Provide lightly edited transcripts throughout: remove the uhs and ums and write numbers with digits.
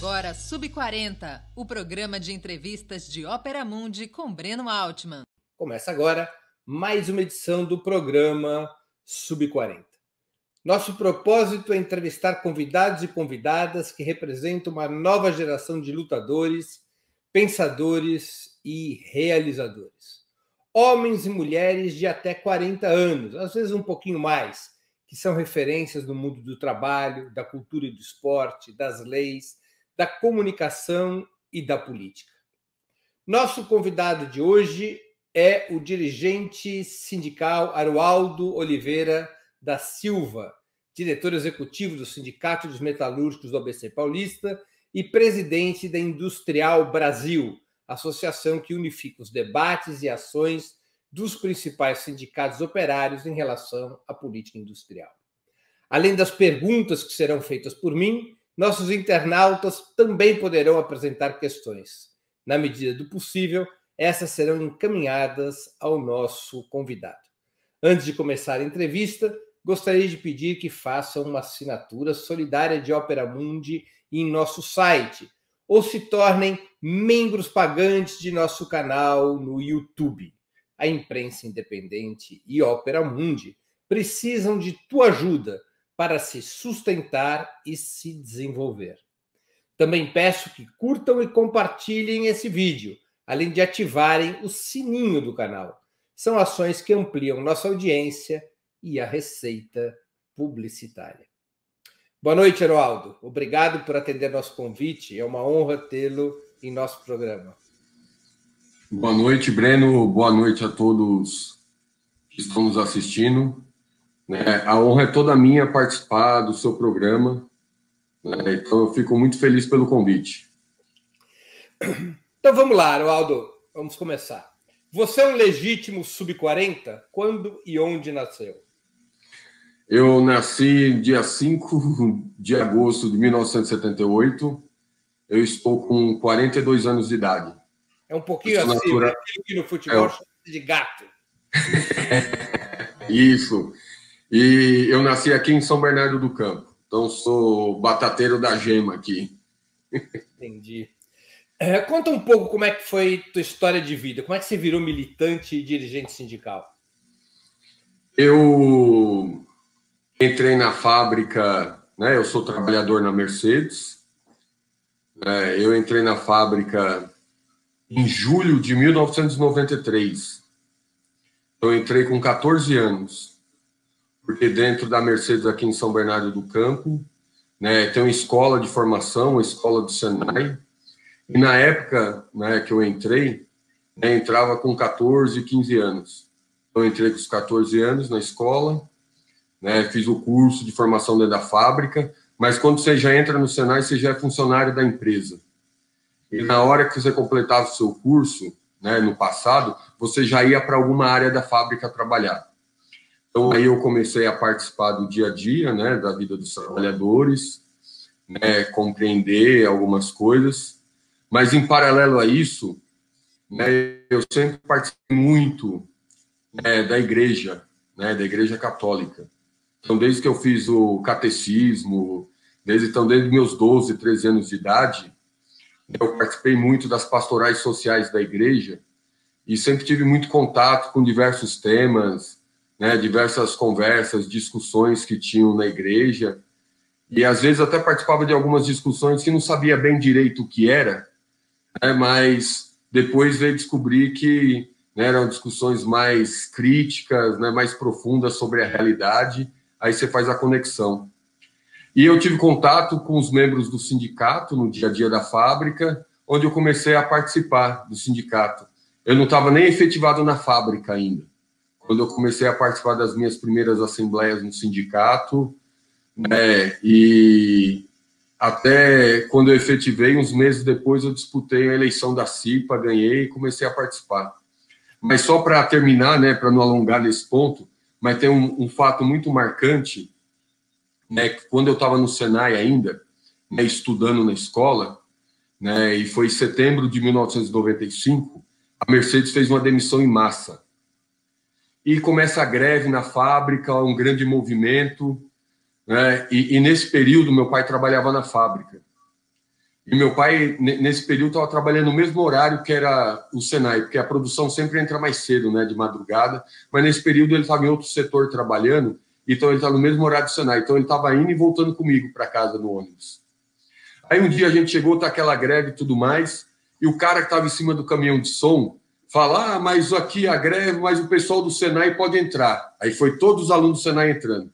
agora Sub40, o programa de entrevistas de Ópera Mundi com Breno Altman. Começa agora mais uma edição do programa Sub40. Nosso propósito é entrevistar convidados e convidadas que representam uma nova geração de lutadores, pensadores e realizadores. Homens e mulheres de até 40 anos, às vezes um pouquinho mais, que são referências no mundo do trabalho, da cultura e do esporte, das leis, da comunicação e da política. Nosso convidado de hoje é o dirigente sindical Aroaldo Oliveira da Silva, diretor executivo do Sindicato dos Metalúrgicos do ABC Paulista e presidente da Industrial Brasil, associação que unifica os debates e ações dos principais sindicatos operários em relação à política industrial. Além das perguntas que serão feitas por mim, nossos internautas também poderão apresentar questões. Na medida do possível, essas serão encaminhadas ao nosso convidado. Antes de começar a entrevista, gostaria de pedir que façam uma assinatura solidária de Ópera Mundi em nosso site, ou se tornem membros pagantes de nosso canal no YouTube. A imprensa independente e Ópera Mundi precisam de tua ajuda para se sustentar e se desenvolver. Também peço que curtam e compartilhem esse vídeo, além de ativarem o sininho do canal. São ações que ampliam nossa audiência e a receita publicitária. Boa noite, Aroaldo. Obrigado por atender nosso convite. É uma honra tê-lo em nosso programa. Boa noite, Breno. Boa noite a todos que estão nos assistindo. A honra é toda minha participar do seu programa. Então, eu fico muito feliz pelo convite. Então, vamos lá, Aroaldo. Vamos começar. Você é um legítimo sub-40? Quando e onde nasceu? Eu nasci dia 5 de agosto de 1978. Eu estou com 42 anos de idade. É um pouquinho assim, aquilo que no futebol chama de gato. Isso. E eu nasci aqui em São Bernardo do Campo. Então, sou batateiro da gema aqui. Entendi. Conta um pouco como é que foi tua história de vida. Como é que você virou militante e dirigente sindical? Eu entrei na fábrica, eu sou trabalhador na Mercedes. Eu entrei na fábrica em julho de 1993. Eu entrei com 14 anos, porque dentro da Mercedes aqui em São Bernardo do Campo, tem uma escola de formação, uma escola do Senai, e na época que eu entrei, entrava com 14, 15 anos. Eu entrei com os 14 anos na escola, fiz o curso de formação dentro da fábrica, mas quando você já entra no Senai, você já é funcionário da empresa. E na hora que você completava o seu curso, no passado, você já ia para alguma área da fábrica trabalhar. Então, aí eu comecei a participar do dia a dia, da vida dos trabalhadores, compreender algumas coisas. Mas, em paralelo a isso, eu sempre participei muito da igreja católica. Então, desde que eu fiz o catecismo, desde meus 12, 13 anos de idade, eu participei muito das pastorais sociais da igreja e sempre tive muito contato com diversos temas, diversas conversas, discussões que tinham na igreja. E, às vezes, até participava de algumas discussões que não sabia bem direito o que era, mas depois veio descobrir que eram discussões mais críticas, mais profundas sobre a realidade. Aí você faz a conexão. E eu tive contato com os membros do sindicato no dia a dia da fábrica, onde eu comecei a participar do sindicato. Eu não estava nem efetivado na fábrica ainda. Quando eu comecei a participar das minhas primeiras assembleias no sindicato, e até quando eu efetivei, uns meses depois, eu disputei a eleição da CIPA, ganhei e comecei a participar. Mas só para terminar, para não alongar nesse ponto, mas tem um fato muito marcante, que quando eu estava no Senai ainda, estudando na escola, e foi em setembro de 1995, a Mercedes fez uma demissão em massa. E começa a greve na fábrica, um grande movimento, e nesse período meu pai trabalhava na fábrica. E meu pai, nesse período, estava trabalhando no mesmo horário que era o Senai, porque a produção sempre entra mais cedo, né, de madrugada, mas nesse período ele estava em outro setor trabalhando, então ele estava no mesmo horário do Senai, então ele estava indo e voltando comigo para casa no ônibus. Aí um dia a gente chegou, tá aquela greve e tudo mais, e o cara que estava em cima do caminhão de som fala, mas aqui a greve, mas o pessoal do Senai pode entrar. Aí foi todos os alunos do Senai entrando.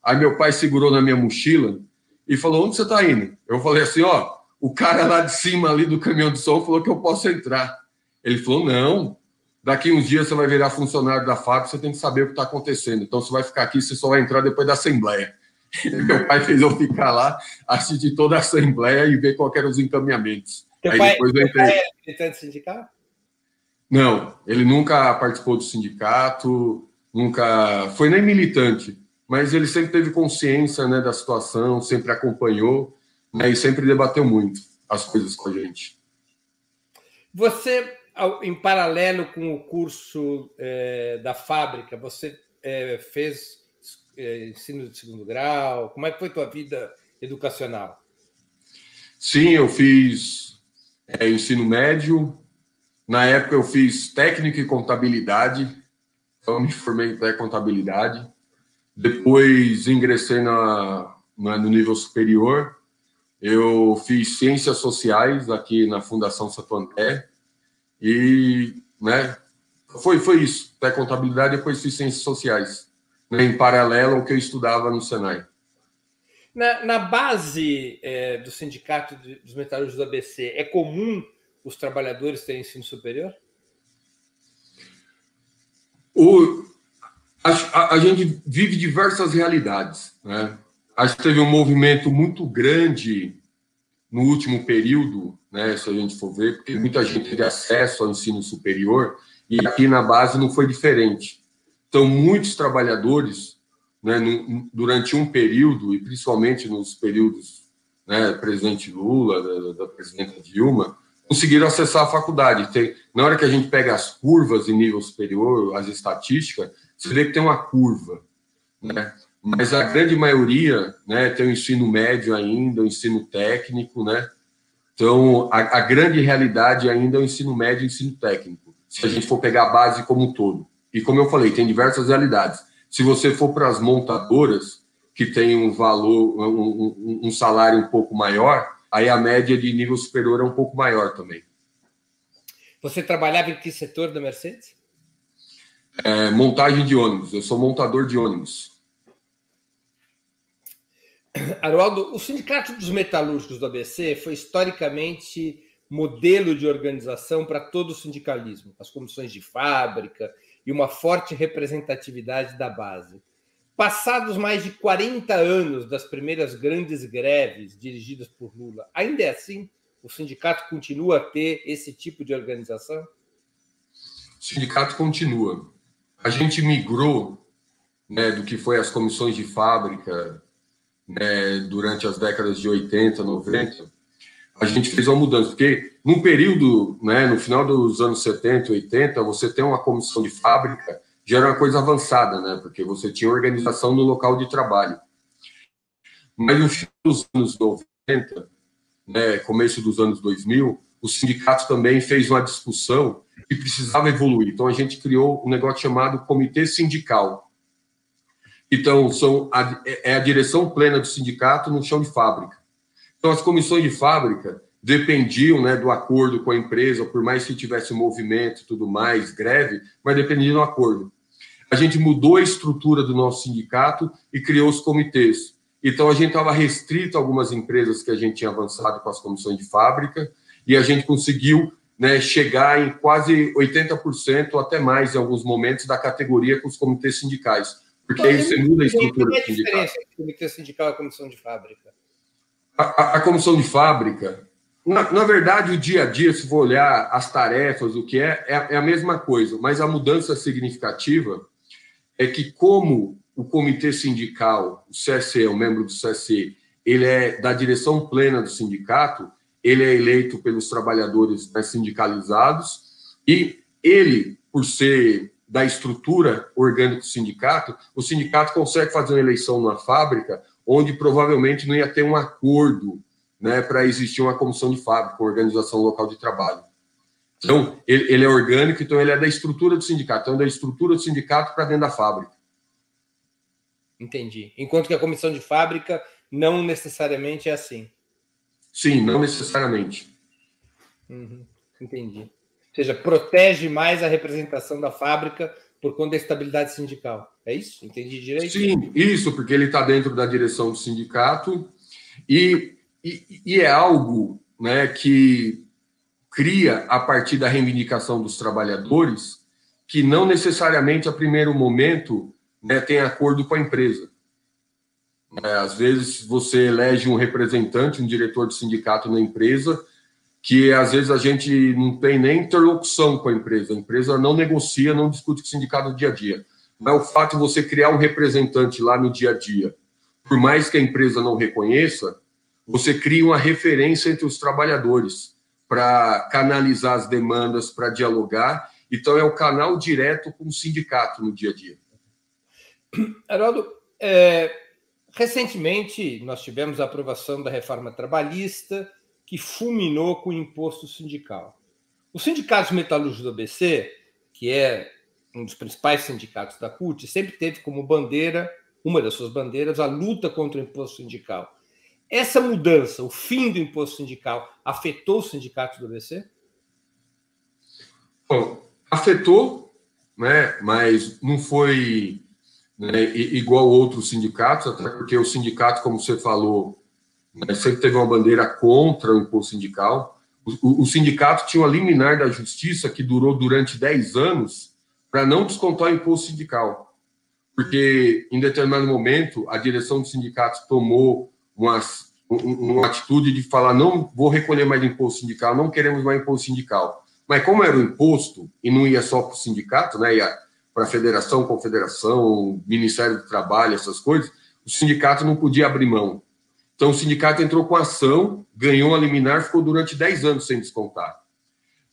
Aí meu pai segurou na minha mochila e falou, onde você está indo? Eu falei assim, ó, o cara lá de cima ali do caminhão de som falou que eu posso entrar. Ele falou, não, daqui uns dias você vai virar funcionário da fábrica, você tem que saber o que está acontecendo. Então você vai ficar aqui, você só vai entrar depois da assembleia. Meu pai fez eu ficar lá, assistir toda a assembleia e ver quais eram os encaminhamentos. Teu pai é militante sindical? Não, ele nunca participou do sindicato, nunca foi nem militante, mas ele sempre teve consciência, né, da situação, sempre acompanhou, né, e sempre debateu muito as coisas com a gente. Você, em paralelo com o curso da fábrica, você fez ensino de segundo grau? Como é que foi tua vida educacional? Sim, eu fiz ensino médio. Na época eu fiz técnico e contabilidade, então eu me formei em contabilidade. Depois ingressei no nível superior. Eu fiz ciências sociais aqui na Fundação Santo André e, né, foi isso, contabilidade, depois fiz ciências sociais, né, em paralelo ao que eu estudava no Senai. Na base do Sindicato dos Metalúrgicos do ABC, é comum os trabalhadores terem ensino superior? A gente vive diversas realidades, né? Acho que teve um movimento muito grande no último período, né, se a gente for ver, porque muita gente teve acesso ao ensino superior e aqui na base não foi diferente. Então, muitos trabalhadores, né, durante um período, e principalmente nos períodos, né, presidente Lula, da presidenta Dilma, conseguiram acessar a faculdade. Na hora que a gente pega as curvas em nível superior, as estatísticas, você vê que tem uma curva, né? Mas a grande maioria, né, tem o ensino médio ainda, o ensino técnico, né? Então, a grande realidade ainda é o ensino médio e o ensino técnico, se a gente for pegar a base como um todo. E como eu falei, tem diversas realidades. Se você for para as montadoras, que tem um valor, um salário um pouco maior, aí a média de nível superior é um pouco maior também. Você trabalhava em que setor da Mercedes? Montagem de ônibus. Eu sou montador de ônibus. Haroaldo, o Sindicato dos Metalúrgicos do ABC foi historicamente modelo de organização para todo o sindicalismo, as comissões de fábrica e uma forte representatividade da base. Passados mais de 40 anos das primeiras grandes greves dirigidas por Lula, ainda é assim? O sindicato continua a ter esse tipo de organização? O sindicato continua. A gente migrou, né, do que foi as comissões de fábrica, né, durante as décadas de 80, 90. A gente fez uma mudança, porque num período, né, no final dos anos 70, 80, você tem uma comissão de fábrica, já era uma coisa avançada, né, porque você tinha organização no local de trabalho. Mas no final dos anos 90, né, começo dos anos 2000, o sindicato também fez uma discussão e precisava evoluir. Então, a gente criou um negócio chamado Comitê Sindical. Então, é a direção plena do sindicato no chão de fábrica. Então, as comissões de fábrica dependiam, né, do acordo com a empresa, por mais que tivesse movimento e tudo mais, greve, mas dependia do acordo. A gente mudou a estrutura do nosso sindicato e criou os comitês. Então, a gente estava restrito a algumas empresas que a gente tinha avançado com as comissões de fábrica e a gente conseguiu, né, chegar em quase 80% ou até mais, em alguns momentos, da categoria com os comitês sindicais. Porque aí você muda a estrutura do sindicato. Qual é a diferença entre o comitê sindical e a comissão de fábrica? A comissão de fábrica, na verdade, o dia a dia, se for olhar as tarefas, o que é a mesma coisa, mas a mudança significativa é que, como o comitê sindical, o CSE, o membro do CSE, ele é da direção plena do sindicato, ele é eleito pelos trabalhadores, né, sindicalizados, e ele, por ser da estrutura orgânica do sindicato, o sindicato consegue fazer uma eleição na fábrica onde provavelmente não ia ter um acordo, né, para existir uma comissão de fábrica, uma organização local de trabalho. Então, ele é orgânico, então ele é da estrutura do sindicato, então da estrutura do sindicato para dentro da fábrica. Entendi. Enquanto que a comissão de fábrica não necessariamente é assim. Sim, não necessariamente. Entendi. Ou seja, protege mais a representação da fábrica por conta da estabilidade sindical. É isso? Entendi direito? Sim, isso, porque ele está dentro da direção do sindicato e é algo, né, que cria, a partir da reivindicação dos trabalhadores, que não necessariamente, a primeiro momento, né, tem acordo com a empresa. Às vezes, você elege um representante, um diretor de sindicato na empresa, que às vezes a gente não tem nem interlocução com a empresa não negocia, não discute com o sindicato no dia a dia. Mas o fato de você criar um representante lá no dia a dia, por mais que a empresa não reconheça, você cria uma referência entre os trabalhadores para canalizar as demandas, para dialogar. Então, é o canal direto com o sindicato no dia a dia. Haroldo, recentemente nós tivemos a aprovação da reforma trabalhista, que fulminou com o imposto sindical. Os sindicatos metalúrgicos do ABC, que é um dos principais sindicatos da CUT, sempre teve como bandeira, uma das suas bandeiras, a luta contra o imposto sindical. Essa mudança, o fim do imposto sindical, afetou os sindicatos do ABC? Bom, afetou, né, mas não foi, né, igual outros sindicatos, até porque o sindicato, como você falou, né, sempre teve uma bandeira contra o imposto sindical. O sindicato tinha uma liminar da justiça que durou durante 10 anos para não descontar o imposto sindical. Porque, em determinado momento, a direção do sindicato tomou uma atitude de falar: não vou recolher mais imposto sindical, não queremos mais imposto sindical. Mas como era o imposto, e não ia só para o sindicato, né, ia para a federação, confederação, Ministério do Trabalho, essas coisas, o sindicato não podia abrir mão. Então, o sindicato entrou com ação, ganhou a liminar, ficou durante 10 anos sem descontar.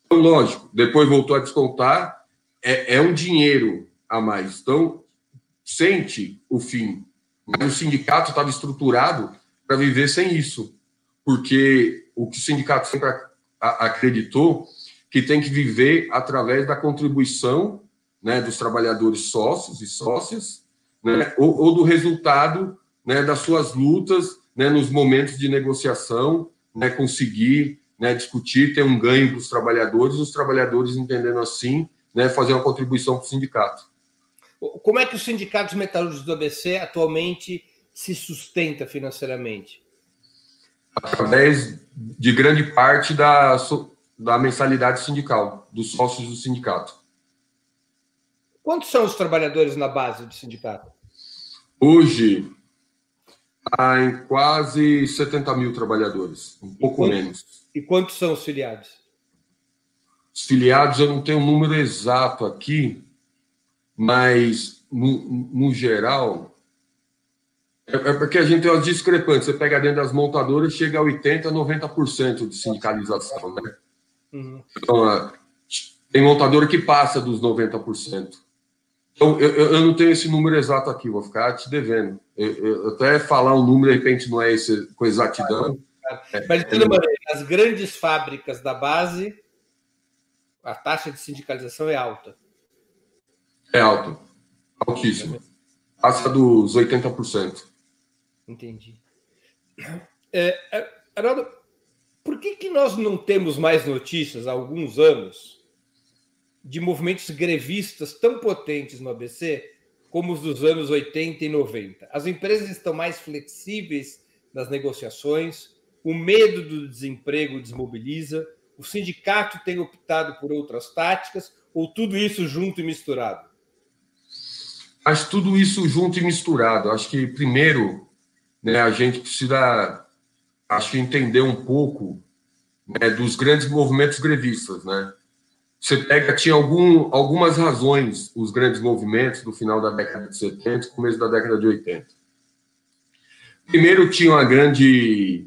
Então, lógico, depois voltou a descontar, é um dinheiro a mais. Então, sente o fim. Mas o sindicato estava estruturado para viver sem isso, porque o que o sindicato sempre acreditou, que tem que viver através da contribuição, né, dos trabalhadores sócios e sócias, né, ou do resultado, né, das suas lutas, né, nos momentos de negociação, né, conseguir, né, discutir, ter um ganho para os trabalhadores entendendo assim, né, fazer uma contribuição para o sindicato. Como é que os sindicatos metalúrgicos do ABC atualmente se sustenta financeiramente? Através de grande parte da mensalidade sindical, dos sócios do sindicato. Quantos são os trabalhadores na base do sindicato? Hoje, há em quase 70 mil trabalhadores, um pouco menos. E quantos são os filiados? Os filiados, eu não tenho um número exato aqui, mas, no geral, é porque a gente tem umas discrepâncias. Você pega dentro das montadoras, chega a 80%, 90% de sindicalização, né? Então, tem montadora que passa dos 90%. Então, eu não tenho esse número exato aqui, vou ficar te devendo. Eu até falar um número, de repente, não é esse com exatidão. Mas, de toda maneira, nas grandes fábricas da base, a taxa de sindicalização é alta. É alto, altíssimo. Passa dos 80%. Entendi. Haroldo, por que nós não temos mais notícias há alguns anos de movimentos grevistas tão potentes no ABC como os dos anos 80 e 90? As empresas estão mais flexíveis nas negociações, o medo do desemprego desmobiliza, o sindicato tem optado por outras táticas, ou tudo isso junto e misturado? Mas tudo isso junto e misturado. Acho que, primeiro, né, a gente precisa, acho que, entender um pouco, né, dos grandes movimentos grevistas, né? Você pega, tinha algumas razões, os grandes movimentos do final da década de 70 e começo da década de 80. Primeiro, tinha uma grande,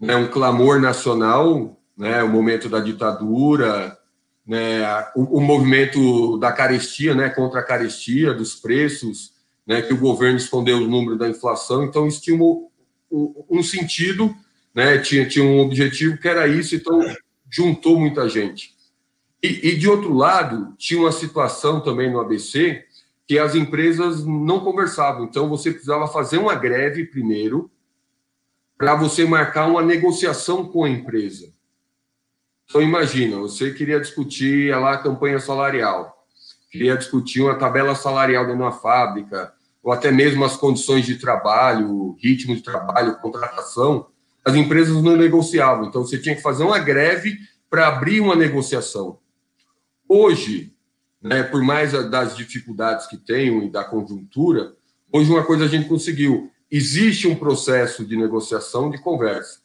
né, um clamor nacional, né, o momento da ditadura, né, o movimento da carestia, né, contra a carestia, dos preços, né, que o governo escondeu o número da inflação. Então, isso tinha um sentido, né, tinha um objetivo que era isso, então juntou muita gente. E de outro lado, tinha uma situação também no ABC que as empresas não conversavam. Então, você precisava fazer uma greve primeiro para você marcar uma negociação com a empresa. Então, imagina, você queria discutir lá a campanha salarial, queria discutir uma tabela salarial dentro de uma fábrica, ou até mesmo as condições de trabalho, ritmo de trabalho, contratação, as empresas não negociavam. Então, você tinha que fazer uma greve para abrir uma negociação. Hoje, né, por mais das dificuldades que tenham e da conjuntura, hoje uma coisa a gente conseguiu. Existe um processo de negociação, de conversa.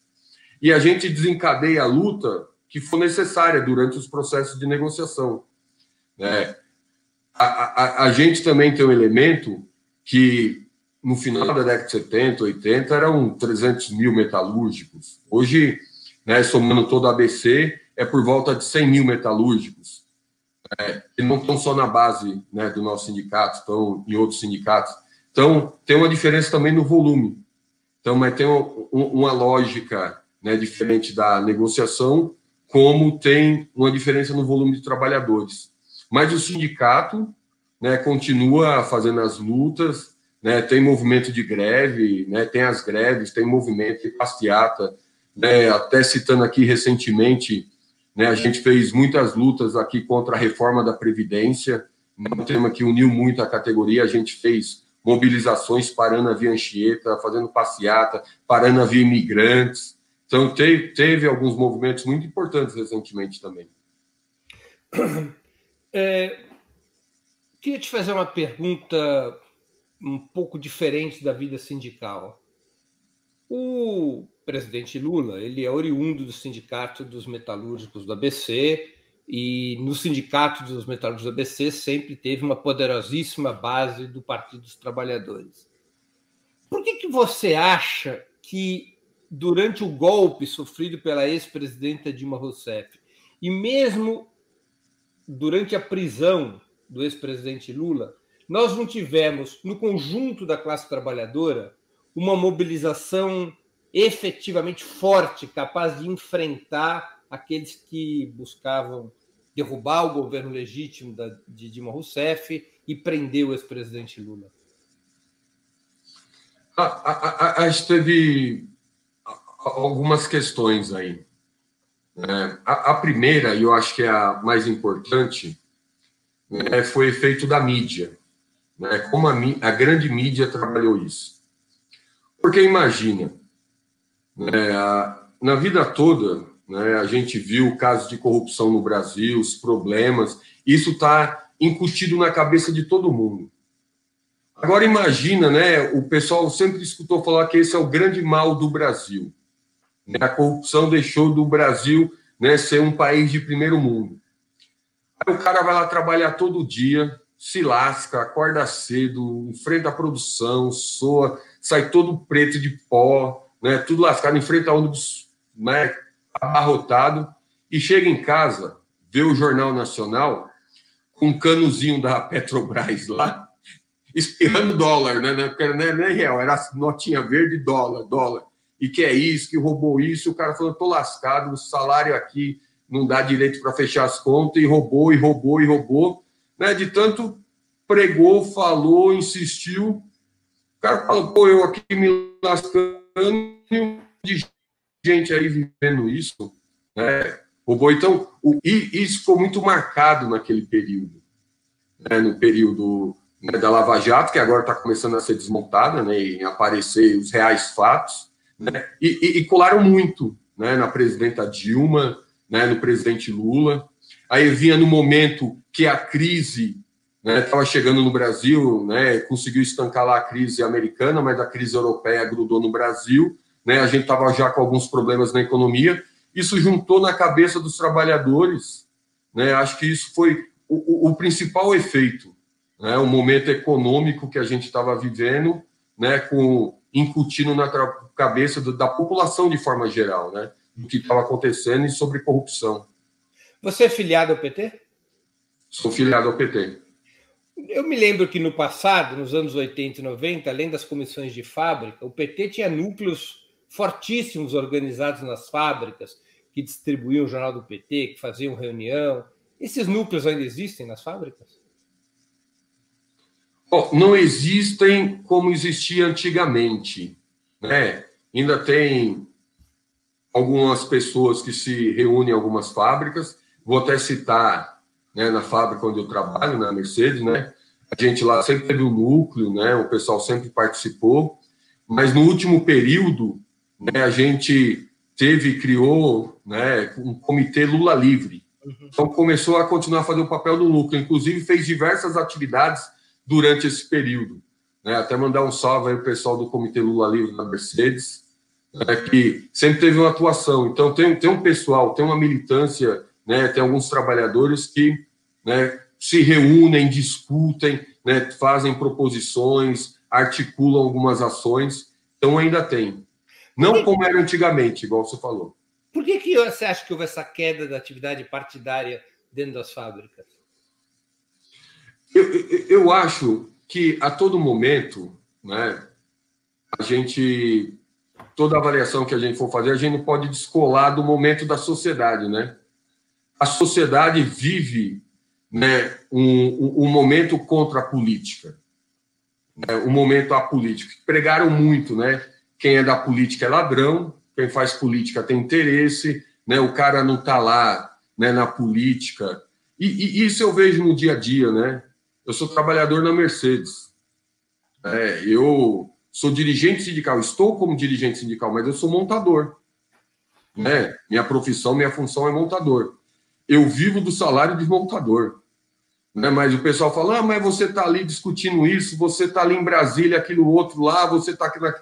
E a gente desencadeia a luta que for necessária durante os processos de negociação. Né? A gente também tem um elemento que, no final da década de 70, 80, eram 300 mil metalúrgicos. Hoje, né, somando todo o ABC, é por volta de 100 mil metalúrgicos. Que não estão só na base, né, do nosso sindicato, estão em outros sindicatos. Então, tem uma diferença também no volume. Então, mas tem uma lógica, né, diferente da negociação, como tem uma diferença no volume de trabalhadores. Mas o sindicato, né, continua fazendo as lutas, né, tem movimento de greve, né, tem as greves, tem movimento de passeata, né, até citando aqui recentemente, né, a gente fez muitas lutas aqui contra a reforma da Previdência, um tema que uniu muito a categoria, a gente fez mobilizações parando a via Anchieta, fazendo passeata, parando a via Imigrantes. Então, teve alguns movimentos muito importantes recentemente também. Queria te fazer uma pergunta um pouco diferente da vida sindical. O presidente Lula, ele é oriundo do Sindicato dos Metalúrgicos do ABC, e no Sindicato dos Metalúrgicos do ABC sempre teve uma poderosíssima base do Partido dos Trabalhadores. Por que você acha que, durante o golpe sofrido pela ex-presidenta Dilma Rousseff, e mesmo durante a prisão do ex-presidente Lula, nós não tivemos, no conjunto da classe trabalhadora, uma mobilização efetivamente forte, capaz de enfrentar aqueles que buscavam derrubar o governo legítimo de Dilma Rousseff e prender o ex-presidente Lula? A gente teve algumas questões aí. A primeira, e eu acho que é a mais importante, foi o efeito da mídia. Como a grande mídia trabalhou isso. Porque imagina, na vida toda, a gente viu casos de corrupção no Brasil, os problemas, isso está incutido na cabeça de todo mundo. Agora imagina, o pessoal sempre escutou falar que esse é o grande mal do Brasil. A corrupção deixou do Brasil, ser um país de primeiro mundo. Aí o cara vai lá trabalhar todo dia, se lasca, acorda cedo, enfrenta a produção, soa, sai todo preto de pó, tudo lascado, enfrenta ônibus abarrotado, e chega em casa, vê o Jornal Nacional, com um canozinho da Petrobras lá, espirrando dólar, porque não é real, era notinha verde, dólar. E que é isso, que roubou isso, o cara falou, tô lascado, o salário aqui não dá direito para fechar as contas, e roubou. De tanto pregou, falou, insistiu, o cara falou, pô, eu aqui me lascando, de gente aí vivendo isso, roubou. Então, isso ficou muito marcado naquele período, no período da Lava Jato, que agora está começando a ser desmontada, e aparecer os reais fatos, e colaram muito, na presidenta Dilma, no presidente Lula. Aí vinha no momento que a crise estava chegando no Brasil, conseguiu estancar lá a crise americana, mas a crise europeia grudou no Brasil, a gente estava já com alguns problemas na economia, isso juntou na cabeça dos trabalhadores, acho que isso foi o principal efeito, o momento econômico que a gente estava vivendo, incutindo na cabeça da população de forma geral, do que estava acontecendo e sobre corrupção. Você é filiado ao PT? Sou filiado ao PT. Eu me lembro que no passado, nos anos 80 e 90, além das comissões de fábrica, o PT tinha núcleos fortíssimos organizados nas fábricas, que distribuíam o jornal do PT, que faziam reunião. Esses núcleos ainda existem nas fábricas? Não existem como existia antigamente, né? Ainda tem algumas pessoas que se reúnem em algumas fábricas. Vou até citar, né, na fábrica onde eu trabalho, na Mercedes, né? A gente lá sempre teve um núcleo, né? O pessoal sempre participou. Mas no último período, né, a gente criou, né, um comitê Lula Livre. Então começou a continuar a fazer o papel do núcleo. Inclusive fez diversas atividades durante esse período, né? Até mandar um salve aí ao pessoal do Comitê Lula Livre da Mercedes, né, que sempre teve uma atuação. Então, tem um pessoal, tem uma militância, né, tem alguns trabalhadores que, né, se reúnem, discutem, né, fazem proposições, articulam algumas ações. Então, ainda tem. Não como era antigamente, igual você falou. Por que você acha que houve essa queda da atividade partidária dentro das fábricas? Eu acho que a todo momento, né, toda avaliação que a gente for fazer, a gente não pode descolar do momento da sociedade, né? A sociedade vive, né, um momento contra a política, né, um momento apolítico. Pregaram muito, né? Quem é da política é ladrão, quem faz política tem interesse, né? O cara não está lá, né, na política. E isso eu vejo no dia a dia, né? Eu sou trabalhador na Mercedes. Eu sou dirigente sindical, estou como dirigente sindical, mas eu sou montador. Né? Minha profissão, minha função é montador. Eu vivo do salário de montador. Né? Mas o pessoal fala, mas você está ali discutindo isso, você está ali em Brasília, aquilo outro lá, você está aqui na...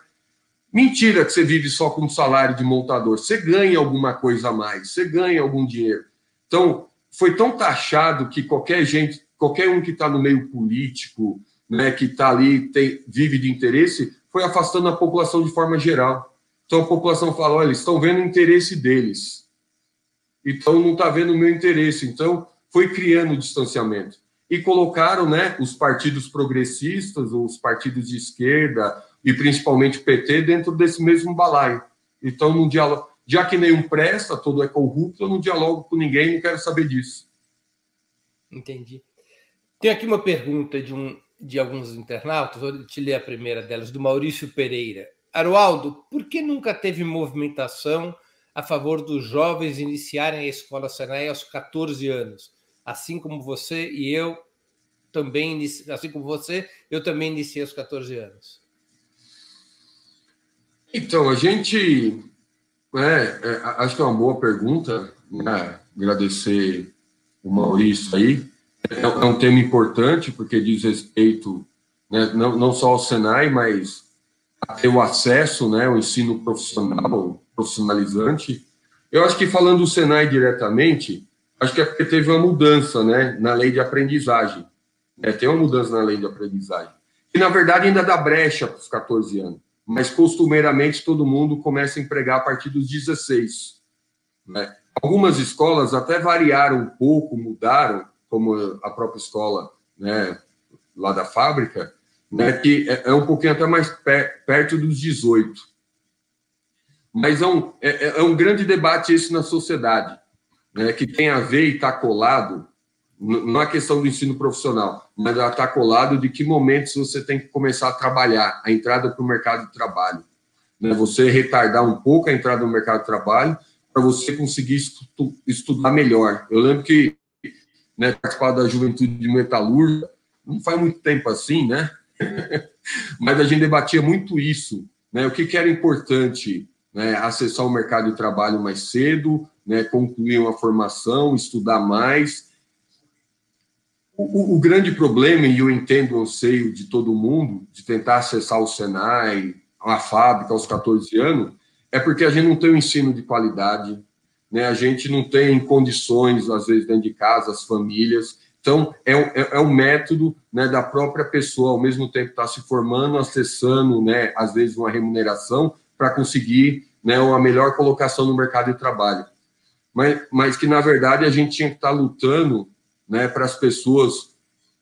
Mentira que você vive só com salário de montador. Você ganha alguma coisa a mais, você ganha algum dinheiro. Então, foi tão taxado que qualquer um que está no meio político, né, que está ali, vive de interesse, foi afastando a população de forma geral. Então a população fala, olha, eles estão vendo o interesse deles, então não está vendo o meu interesse. Então foi criando o distanciamento. E colocaram, né, os partidos progressistas, os partidos de esquerda, e principalmente o PT, dentro desse mesmo balaio. Então, não dialogo, já que nenhum presta, todo é corrupto, eu não dialogo com ninguém, não quero saber disso. Entendi. Tem aqui uma pergunta de alguns internautas, vou te ler a primeira delas, do Maurício Pereira. Arualdo, por que nunca teve movimentação a favor dos jovens iniciarem a escola Senai aos 14 anos? Assim como você e eu também, eu também iniciei aos 14 anos. Então, a gente... acho que é uma boa pergunta, né? Agradecer o Maurício aí. É um tema importante, porque diz respeito, né, não só ao Senai, mas a ter o acesso, né, ao ensino profissional, profissionalizante. Eu acho que, falando do Senai diretamente, acho que é porque teve uma mudança, né, na lei de aprendizagem. Tem uma mudança na lei de aprendizagem. E, na verdade, ainda dá brecha para os 14 anos. Mas, costumeiramente, todo mundo começa a empregar a partir dos 16. Né? Algumas escolas até variaram um pouco, mudaram, como a própria escola, né, lá da fábrica, né, que é um pouquinho até mais perto dos 18. Mas é um grande debate esse na sociedade, né, que tem a ver e está colado, não é questão do ensino profissional, mas está colado de que momentos você tem que começar a trabalhar, a entrada para o mercado de trabalho. Né, você retardar um pouco a entrada no mercado de trabalho para você conseguir estudar melhor. Eu lembro que, né, participar da juventude de metalúrgica, não faz muito tempo assim, né? Mas a gente debatia muito isso, né? O que era importante, né? Acessar o mercado de trabalho mais cedo, né? Concluir uma formação, estudar mais. O grande problema, e eu entendo o anseio de todo mundo, de tentar acessar o Senai, a fábrica aos 14 anos, é porque a gente não tem um ensino de qualidade, né? A gente não tem condições, às vezes, dentro de casa, as famílias. Então, é um método, né, da própria pessoa, ao mesmo tempo estar se formando, acessando, né, às vezes, uma remuneração para conseguir, né, uma melhor colocação no mercado de trabalho. Mas que, na verdade, a gente tinha que estar lutando, né, para as pessoas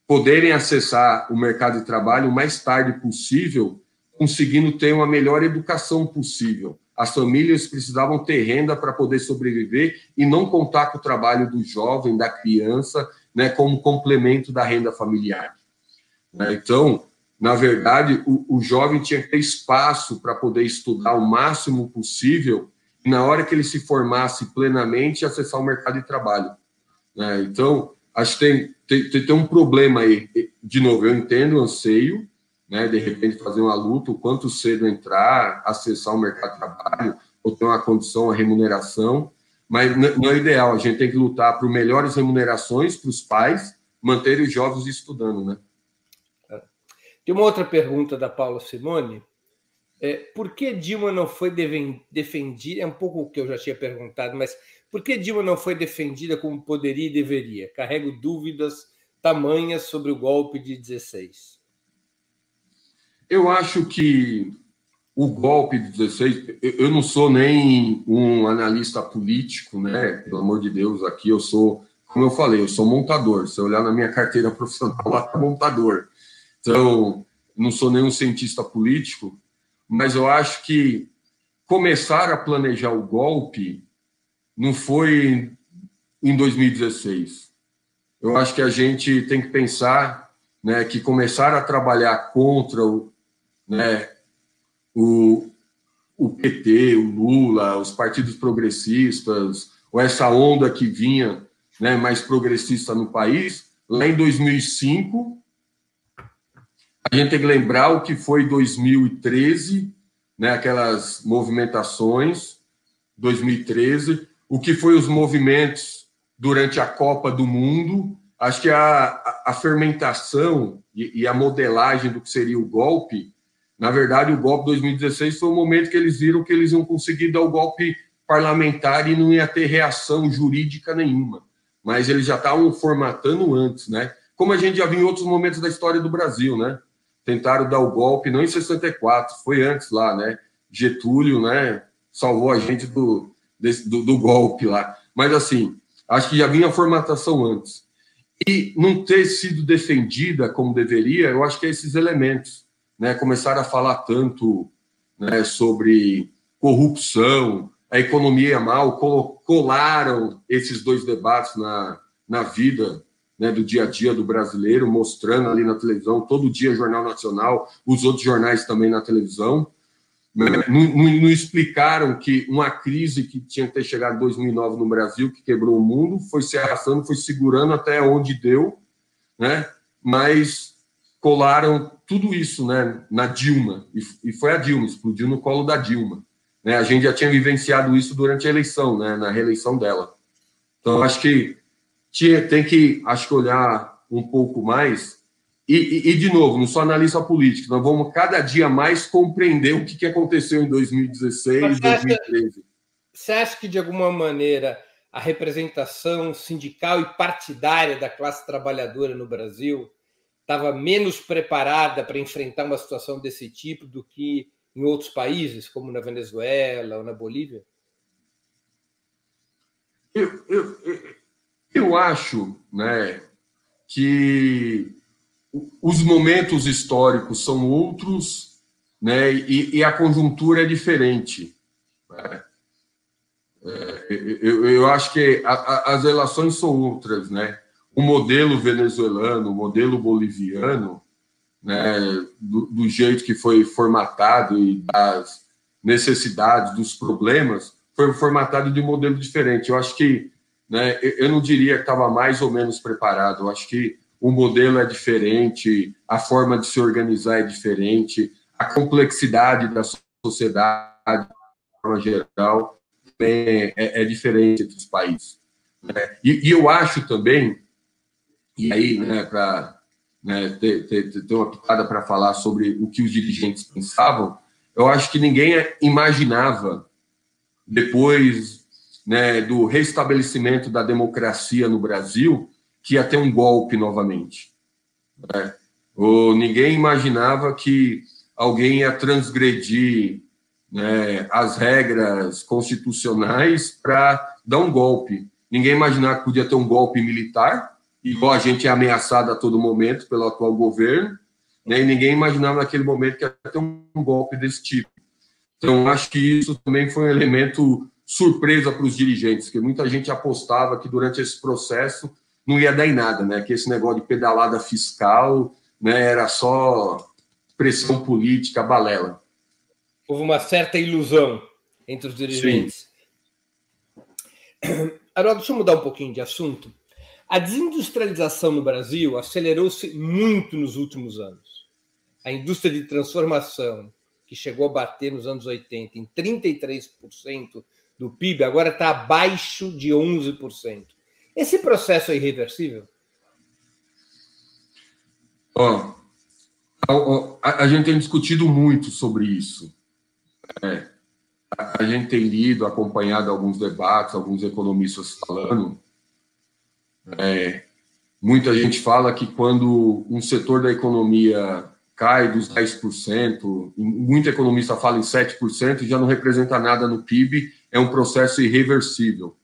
poderem acessar o mercado de trabalho o mais tarde possível, conseguindo ter uma melhor educação possível. as famílias precisavam ter renda para poder sobreviver e não contar com o trabalho do jovem, da criança, né, como complemento da renda familiar. Então, na verdade, o jovem tinha que ter espaço para poder estudar o máximo possível e, na hora que ele se formasse plenamente, acessar o mercado de trabalho. Então, acho que tem um problema aí. De novo, eu entendo o anseio, né, de repente fazer uma luta, o quanto cedo entrar, acessar o mercado de trabalho, ou ter uma condição, uma remuneração, mas não é ideal. A gente tem que lutar por melhores remunerações para os pais manterem os jovens estudando, né? Tem uma outra pergunta da Paula Simone. Por que Dilma não foi defendida? É um pouco o que eu já tinha perguntado, mas por que Dilma não foi defendida como poderia e deveria? Carrego dúvidas tamanhas sobre o golpe de 16. Eu acho que o golpe de 16... Eu não sou nem um analista político, né? Pelo amor de Deus, aqui eu sou, como eu falei, eu sou montador. Se eu olhar na minha carteira profissional, lá está montador. Então, não sou nenhum cientista político, mas eu acho que começar a planejar o golpe não foi em 2016. Eu acho que a gente tem que pensar, né, que começar a trabalhar contra o PT, o Lula, os partidos progressistas, ou essa onda que vinha, né, mais progressista no país, lá em 2005... A gente tem que lembrar o que foi 2013, né, aquelas movimentações, 2013, o que foi os movimentos durante a Copa do Mundo. Acho que a fermentação e a modelagem do que seria o golpe, na verdade, o golpe de 2016 foi o momento que eles viram que eles iam conseguir dar o golpe parlamentar e não ia ter reação jurídica nenhuma. Mas eles já estavam formatando antes, né? Como a gente já viu em outros momentos da história do Brasil, né? Tentaram dar o golpe, não em 64, foi antes lá, né? Getúlio, né, salvou a gente do golpe lá. Mas, assim, acho que já vinha a formatação antes. E não ter sido defendida como deveria, eu acho que é esses elementos, né? Começaram a falar tanto, né, sobre corrupção, a economia é mal, colaram esses dois debates na vida, né, do dia a dia do brasileiro, mostrando ali na televisão, todo dia Jornal Nacional, os outros jornais também na televisão. Não explicaram que uma crise que tinha que ter chegado em 2009 no Brasil, que quebrou o mundo, foi se arrastando, foi segurando até onde deu, né? Mas colaram tudo isso, né, na Dilma, e foi a Dilma, explodiu no colo da Dilma. Né? A gente já tinha vivenciado isso durante a eleição, né, na reeleição dela. Então, acho que tem que, olhar um pouco mais e, de novo, não sou analista político, nós vamos cada dia mais compreender o que aconteceu em 2016 e 2013. Você acha que, de alguma maneira, a representação sindical e partidária da classe trabalhadora no Brasil estava menos preparada para enfrentar uma situação desse tipo do que em outros países, como na Venezuela ou na Bolívia? Eu acho, né, que os momentos históricos são outros, né, e a conjuntura é diferente. Né? Eu acho que as relações são outras, né? O modelo venezuelano, o modelo boliviano, né, do jeito que foi formatado e das necessidades, dos problemas, foi formatado de um modelo diferente. Eu acho que, né, eu não diria que estava mais ou menos preparado. Eu acho que o modelo é diferente, a forma de se organizar é diferente, a complexidade da sociedade, de forma geral, é diferente entre os países. Né? E eu acho também, e aí, né, para, né, ter uma pitada para falar sobre o que os dirigentes pensavam, eu acho que ninguém imaginava, depois, né, do restabelecimento da democracia no Brasil, que ia ter um golpe novamente. Né? Ou ninguém imaginava que alguém ia transgredir, né, as regras constitucionais para dar um golpe. Ninguém imaginava que podia ter um golpe militar, igual a gente é ameaçado a todo momento pelo atual governo, né, e ninguém imaginava naquele momento que ia ter um golpe desse tipo. Então, acho que isso também foi um elemento surpresa para os dirigentes, porque muita gente apostava que durante esse processo não ia dar em nada, né? Que esse negócio de pedalada fiscal, né, era só pressão política, balela. Houve uma certa ilusão entre os dirigentes. Haroldo, deixa eu mudar um pouquinho de assunto. A desindustrialização no Brasil acelerou-se muito nos últimos anos. A indústria de transformação, que chegou a bater nos anos 80 em 33% do PIB, agora está abaixo de 11%. Esse processo é irreversível? A gente tem discutido muito sobre isso. A gente tem lido, acompanhado alguns debates, alguns economistas falando. Muita gente fala que quando um setor da economia cai dos 10%, muito economista fala em 7%, já não representa nada no PIB, é um processo irreversível.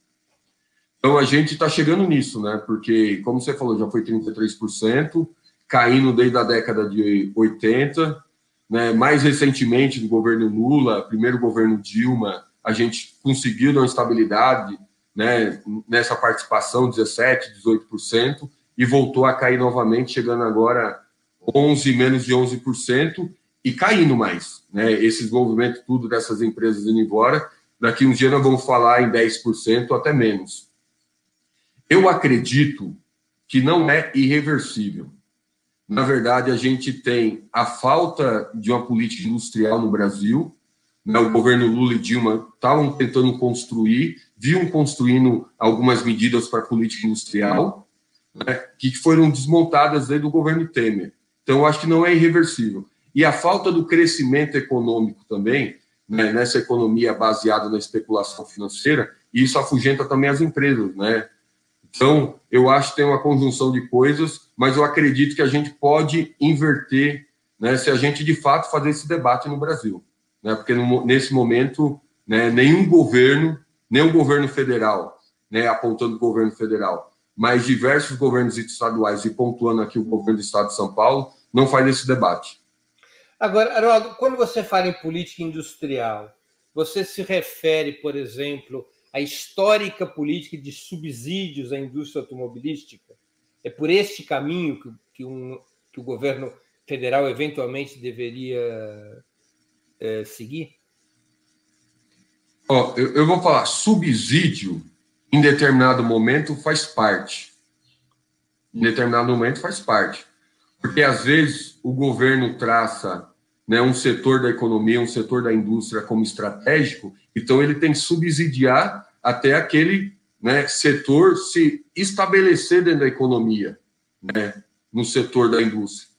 Então, a gente está chegando nisso, né? Porque, como você falou, já foi 33%, caindo desde a década de 80%, né? Mais recentemente, do governo Lula, primeiro governo Dilma, a gente conseguiu uma estabilidade, né, nessa participação, 17%, 18%, e voltou a cair novamente, chegando agora 11%, menos de 11%, e caindo mais, né? Esses movimentos, tudo dessas empresas indo embora, daqui uns dias nós vamos falar em 10%, até menos. Eu acredito que não é irreversível. Na verdade, a gente tem a falta de uma política industrial no Brasil, né? O governo Lula e Dilma estavam tentando construir, vinham construindo algumas medidas para a política industrial, né, que foram desmontadas desde o governo Temer. Então, eu acho que não é irreversível. E a falta do crescimento econômico também, né, nessa economia baseada na especulação financeira, e isso afugenta também as empresas, né? Então, eu acho que tem uma conjunção de coisas, mas eu acredito que a gente pode inverter, né, se a gente, de fato, fazer esse debate no Brasil. Né, porque, nesse momento, né, nenhum governo, nem o governo federal, né, apontando o governo federal, mas diversos governos estaduais, e pontuando aqui o governo do Estado de São Paulo, não faz esse debate. Agora, Haroldo, quando você fala em política industrial, você se refere, por exemplo, à histórica política de subsídios à indústria automobilística? É por este caminho que o governo federal eventualmente deveria seguir? Eu vou falar, subsídio, em determinado momento, faz parte. Em determinado momento, faz parte. Porque, às vezes, o governo traça, né, um setor da economia, um setor da indústria como estratégico, então ele tem que subsidiar até aquele, né, setor se estabelecer dentro da economia, né, no setor da indústria.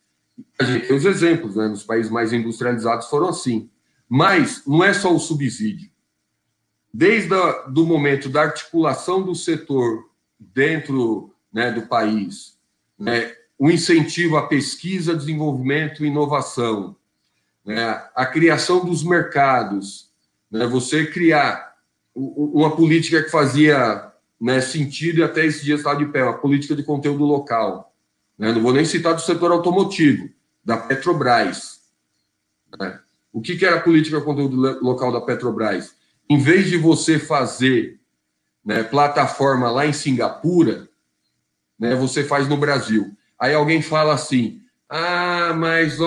A gente tem os exemplos, né, nos países mais industrializados foram assim. Mas não é só o subsídio. Desde do momento da articulação do setor dentro, né, do país, né, o incentivo à pesquisa, desenvolvimento e inovação, né, a criação dos mercados, né, você criar uma política que fazia, né, sentido e até esse dia está de pé, uma política de conteúdo local. Né, não vou nem citar do setor automotivo, da Petrobras. Né. O que era a política de conteúdo local da Petrobras? Em vez de você fazer, né, plataforma lá em Singapura, né, você faz no Brasil. Aí alguém fala assim, mas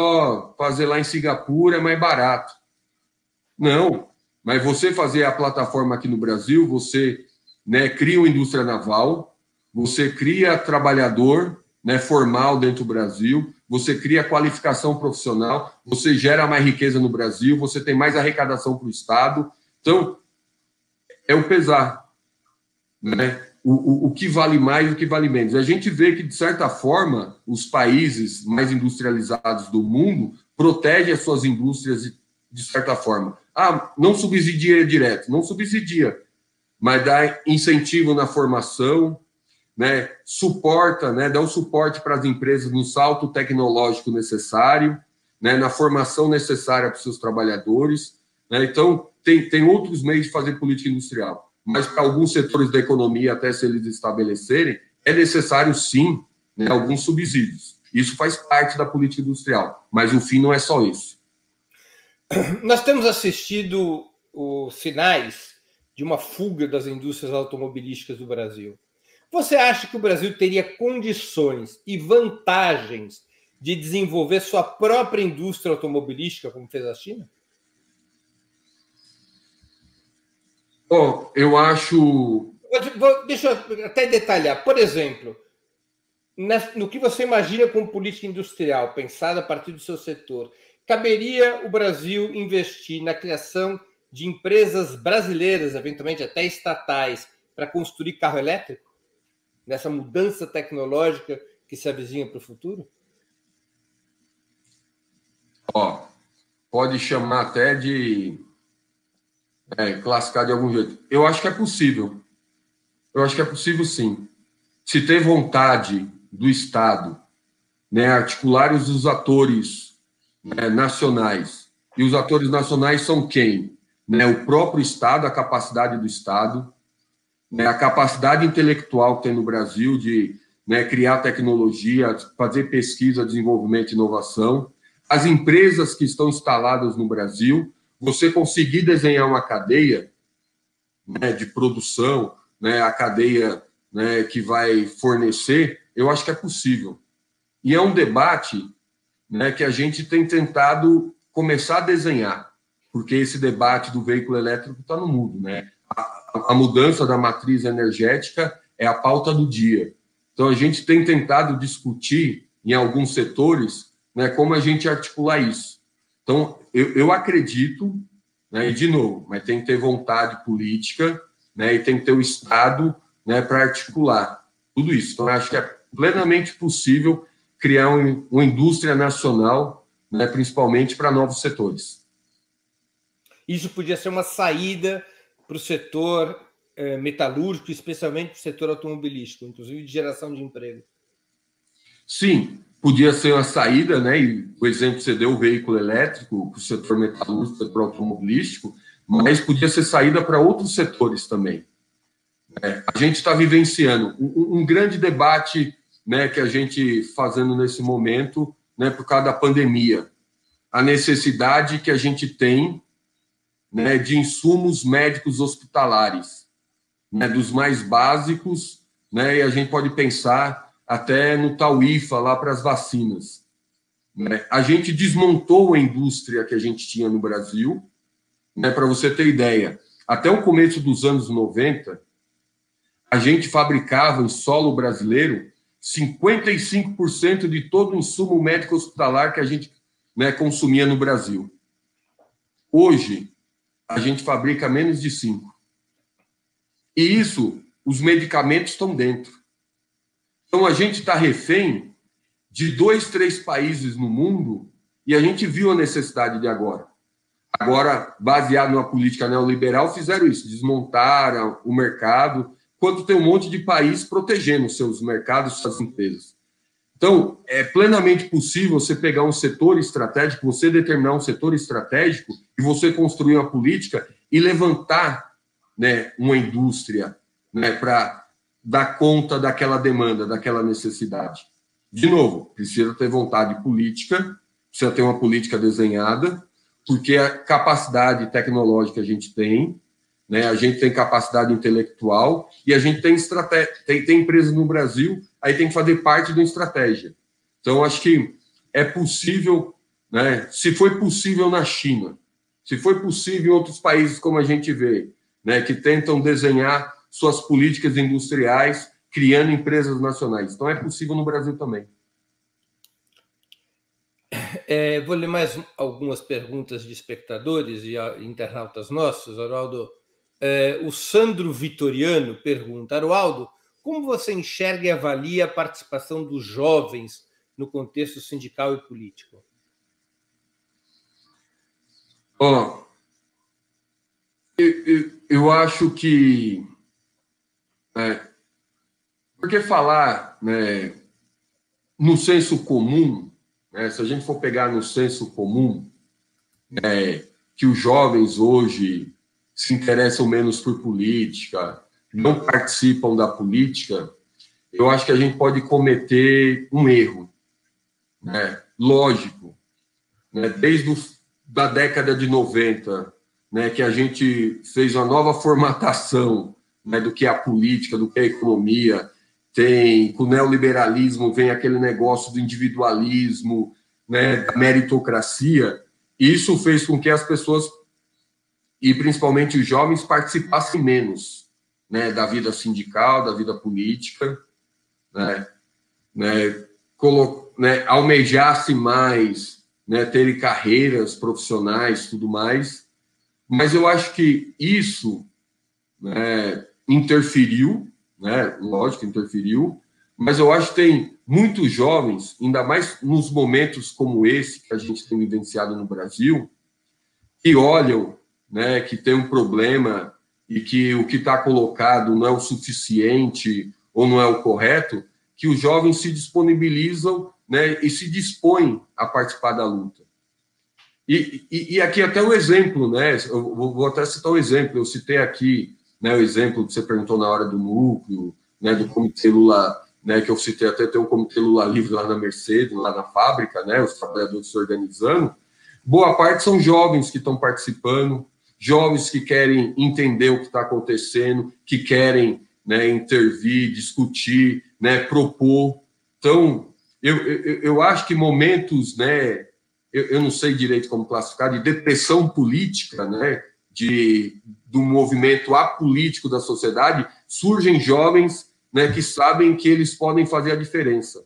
fazer lá em Singapura é mais barato. Não, mas você fazer a plataforma aqui no Brasil, você, né, cria uma indústria naval, você cria trabalhador, né, formal dentro do Brasil, você cria qualificação profissional, você gera mais riqueza no Brasil, você tem mais arrecadação para o Estado. Então, é o pesar, né? O que vale mais e o que vale menos. A gente vê que, de certa forma, os países mais industrializados do mundo protegem as suas indústrias de certa forma. Não subsidia direto, não subsidia, mas dá incentivo na formação, né? Suporta, né? Dá o suporte para as empresas no salto tecnológico necessário, né? Na formação necessária para os seus trabalhadores, né? Então, tem outros meios de fazer política industrial. Mas para alguns setores da economia, até se eles estabelecerem, é necessário, sim, né, alguns subsídios. Isso faz parte da política industrial, mas o fim não é só isso. Nós temos assistido os sinais de uma fuga das indústrias automobilísticas do Brasil. Você acha que o Brasil teria condições e vantagens de desenvolver sua própria indústria automobilística, como fez a China? Bom, eu acho... Deixa eu até detalhar. Por exemplo, no que você imagina como política industrial, pensada a partir do seu setor, caberia o Brasil investir na criação de empresas brasileiras, eventualmente até estatais, para construir carro elétrico? Nessa mudança tecnológica que se avizinha para o futuro? Pode chamar até de... classificar de algum jeito. Eu acho que é possível. Eu acho que é possível, sim. Se ter vontade do Estado, né, articular os atores, né, nacionais. E os atores nacionais são quem? Né, o próprio Estado, a capacidade do Estado, né, a capacidade intelectual que tem no Brasil de, né, criar tecnologia, fazer pesquisa, desenvolvimento e inovação, as empresas que estão instaladas no Brasil, você conseguir desenhar uma cadeia, né, de produção, né, a cadeia, né, que vai fornecer, eu acho que é possível. E é um debate, né, que a gente tem tentado começar a desenhar, porque esse debate do veículo elétrico está no mundo, né? A mudança da matriz energética é a pauta do dia. Então, a gente tem tentado discutir, em alguns setores, né, como a gente articular isso. Então, eu acredito, né, e de novo, mas tem que ter vontade política, né, e tem que ter o Estado, né, para articular tudo isso. Então, eu acho que é plenamente possível criar uma indústria nacional, né, principalmente para novos setores. Isso podia ser uma saída para o setor metalúrgico, especialmente para o setor automobilístico, inclusive de geração de emprego. Sim, podia ser uma saída, né? E o exemplo que você deu, o veículo elétrico, para o setor metalúrgico, setor automobilístico, mas podia ser saída para outros setores também. A gente está vivenciando um grande debate, né, que a gente fazendo nesse momento, né, por causa da pandemia, a necessidade que a gente tem, né, de insumos médicos hospitalares, né, dos mais básicos, né, e a gente pode pensar até no Tauífa, lá para as vacinas. Né? A gente desmontou a indústria que a gente tinha no Brasil, né, para você ter ideia. Até o começo dos anos 90, a gente fabricava em solo brasileiro 55% de todo o insumo médico hospitalar que a gente, né, consumia no Brasil. Hoje, a gente fabrica menos de 5%. E isso, os medicamentos estão dentro. Então, a gente está refém de 2, 3 países no mundo e a gente viu a necessidade de agora. Agora, baseado numa política neoliberal, fizeram isso, desmontaram o mercado, enquanto tem um monte de país protegendo seus mercados, suas empresas. Então, é plenamente possível você pegar um setor estratégico, você determinar um setor estratégico e você construir uma política e levantar, né, uma indústria, né, para dar conta daquela demanda, daquela necessidade. De novo, precisa ter vontade política, precisa ter uma política desenhada, porque a capacidade tecnológica a gente tem, né, a gente tem capacidade intelectual e a gente tem estratégia, tem empresas no Brasil, aí tem que fazer parte de uma estratégia. Então, acho que é possível, né, se foi possível na China, se foi possível em outros países como a gente vê, né, que tentam desenhar suas políticas industriais, criando empresas nacionais. Então, é possível no Brasil também. Vou ler mais algumas perguntas de espectadores e internautas nossos, Aroldo. O Sandro Vitoriano pergunta: Aroldo, como você enxerga e avalia a participação dos jovens no contexto sindical e político? Eu acho que... porque falar, né, no senso comum, né, se a gente for pegar no senso comum, que os jovens hoje se interessam menos por política, não participam da política, eu acho que a gente pode cometer um erro, né, lógico, né, desde da década de 90, né, que a gente fez uma nova formatação, né, do que é a política, do que é a economia, com o neoliberalismo vem aquele negócio do individualismo, né, da meritocracia. Isso fez com que as pessoas, e principalmente os jovens, participassem menos, né, da vida sindical, da vida política, almejasse mais, né, terem carreiras profissionais, tudo mais. Mas eu acho que isso, né, interferiu, né, lógico, interferiu, mas eu acho que tem muitos jovens, ainda mais nos momentos como esse que a gente tem vivenciado no Brasil, que olham, né, que tem um problema e que o que está colocado não é o suficiente ou não é o correto, que os jovens se disponibilizam, né, e se dispõem a participar da luta. E aqui até um exemplo, né, eu vou até citar um exemplo, eu citei aqui, né, o exemplo que você perguntou na hora do núcleo, né, do Comitê Lula, né, que eu citei até, tem um Comitê Lula Livre lá na Mercedes, lá na fábrica, né, os trabalhadores se organizando. Boa parte são jovens que estão participando, jovens que querem entender o que está acontecendo, que querem, né, intervir, discutir, né, propor. Então, eu acho que momentos, né, eu não sei direito como classificar, de depressão política, né, do movimento apolítico da sociedade, surgem jovens, né, que sabem que eles podem fazer a diferença.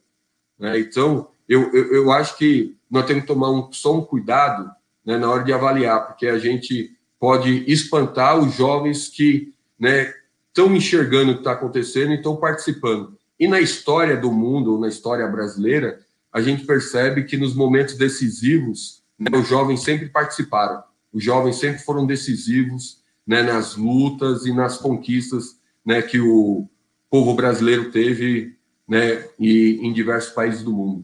Né? Então, eu acho que nós temos que tomar só um cuidado, né, na hora de avaliar, porque a gente pode espantar os jovens que, né, estão enxergando o que está acontecendo e estão participando. E na história do mundo, ou na história brasileira, a gente percebe que nos momentos decisivos, né, os jovens sempre participaram. Os jovens sempre foram decisivos, né, nas lutas e nas conquistas, né, que o povo brasileiro teve, né, em diversos países do mundo.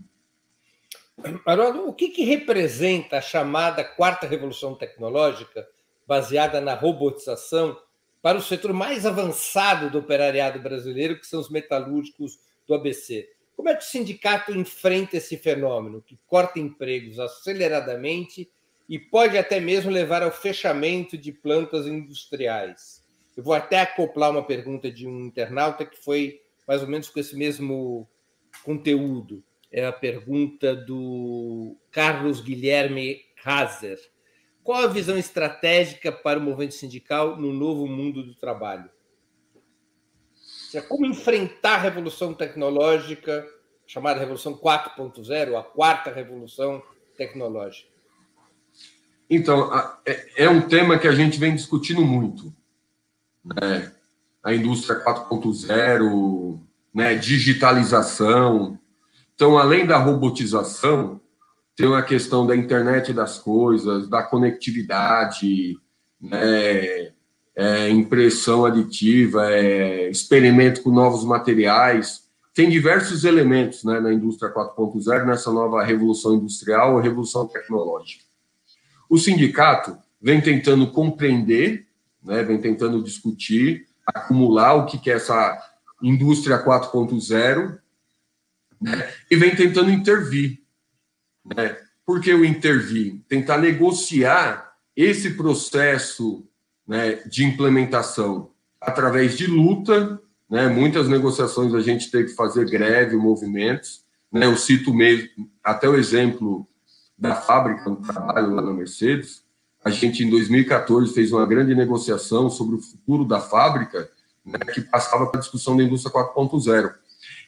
Haroldo, o que representa a chamada quarta revolução tecnológica, baseada na robotização, para o setor mais avançado do operariado brasileiro, que são os metalúrgicos do ABC? Como é que o sindicato enfrenta esse fenômeno, que corta empregos aceleradamente e pode até mesmo levar ao fechamento de plantas industriais? Eu vou até acoplar uma pergunta de um internauta que foi mais ou menos com esse mesmo conteúdo. É a pergunta do Carlos Guilherme Hazer. Qual a visão estratégica para o movimento sindical no novo mundo do trabalho? Como enfrentar a revolução tecnológica, chamada Revolução 4.0, a quarta revolução tecnológica? Então, é um tema que a gente vem discutindo muito, né? A indústria 4.0, né? Digitalização. Então, além da robotização, tem a questão da internet das coisas, da conectividade, né? Impressão aditiva, experimento com novos materiais. Tem diversos elementos, né, na indústria 4.0, nessa nova revolução industrial ou revolução tecnológica. O sindicato vem tentando compreender, né, vem tentando discutir, acumular o que é essa indústria 4.0, né, e vem tentando intervir. Né? Por que o intervir? Tentar negociar esse processo, né, de implementação através de luta, né, muitas negociações a gente teve que fazer greve, movimentos, né, eu cito mesmo, até o exemplo da fábrica, no trabalho lá na Mercedes, a gente em 2014 fez uma grande negociação sobre o futuro da fábrica, né, que passava para a discussão da indústria 4.0.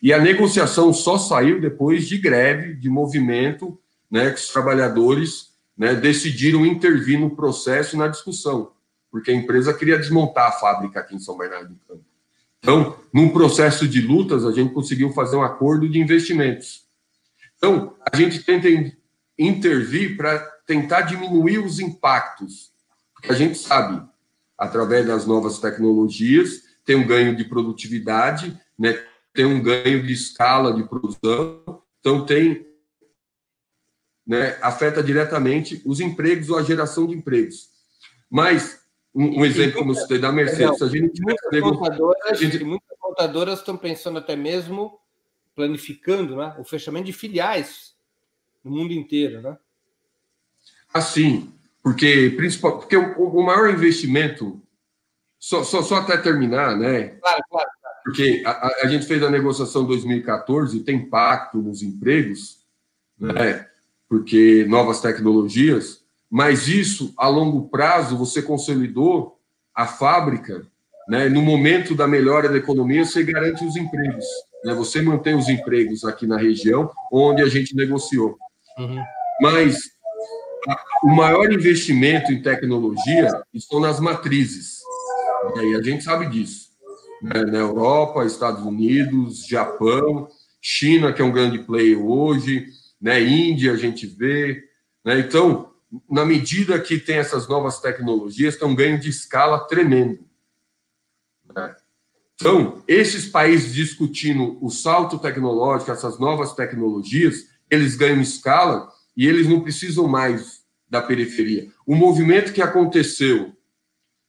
E a negociação só saiu depois de greve, de movimento, né, que os trabalhadores, né, decidiram intervir no processo e na discussão, porque a empresa queria desmontar a fábrica aqui em São Bernardo do Campo. Então, num processo de lutas, a gente conseguiu fazer um acordo de investimentos. Então, a gente tenta intervir para tentar diminuir os impactos. Porque a gente sabe, através das novas tecnologias, tem um ganho de produtividade, né, tem um ganho de escala de produção, então tem, né, afeta diretamente os empregos ou a geração de empregos. Mas um exemplo, como eu citei, da Mercedes. Muitas montadoras estão pensando até mesmo, planificando, né, o fechamento de filiais no mundo inteiro. Né? Assim, Porque o maior investimento, só até terminar, né? Claro. Porque a gente fez a negociação em 2014, tem impacto nos empregos, né? Porque novas tecnologias, mas isso, a longo prazo, você consolidou a fábrica, né? No momento da melhora da economia, você garante os empregos, né? Você mantém os empregos aqui na região onde a gente negociou. Mas o maior investimento em tecnologia estão nas matrizes, e a gente sabe disso, né? Na Europa, Estados Unidos, Japão, China, que é um grande player hoje, né? Índia, a gente vê, né? Então, na medida que tem essas novas tecnologias, tem um ganho de escala tremendo, né? Então, esses países discutindo o salto tecnológico, essas novas tecnologias, eles ganham escala e eles não precisam mais da periferia. O movimento que aconteceu,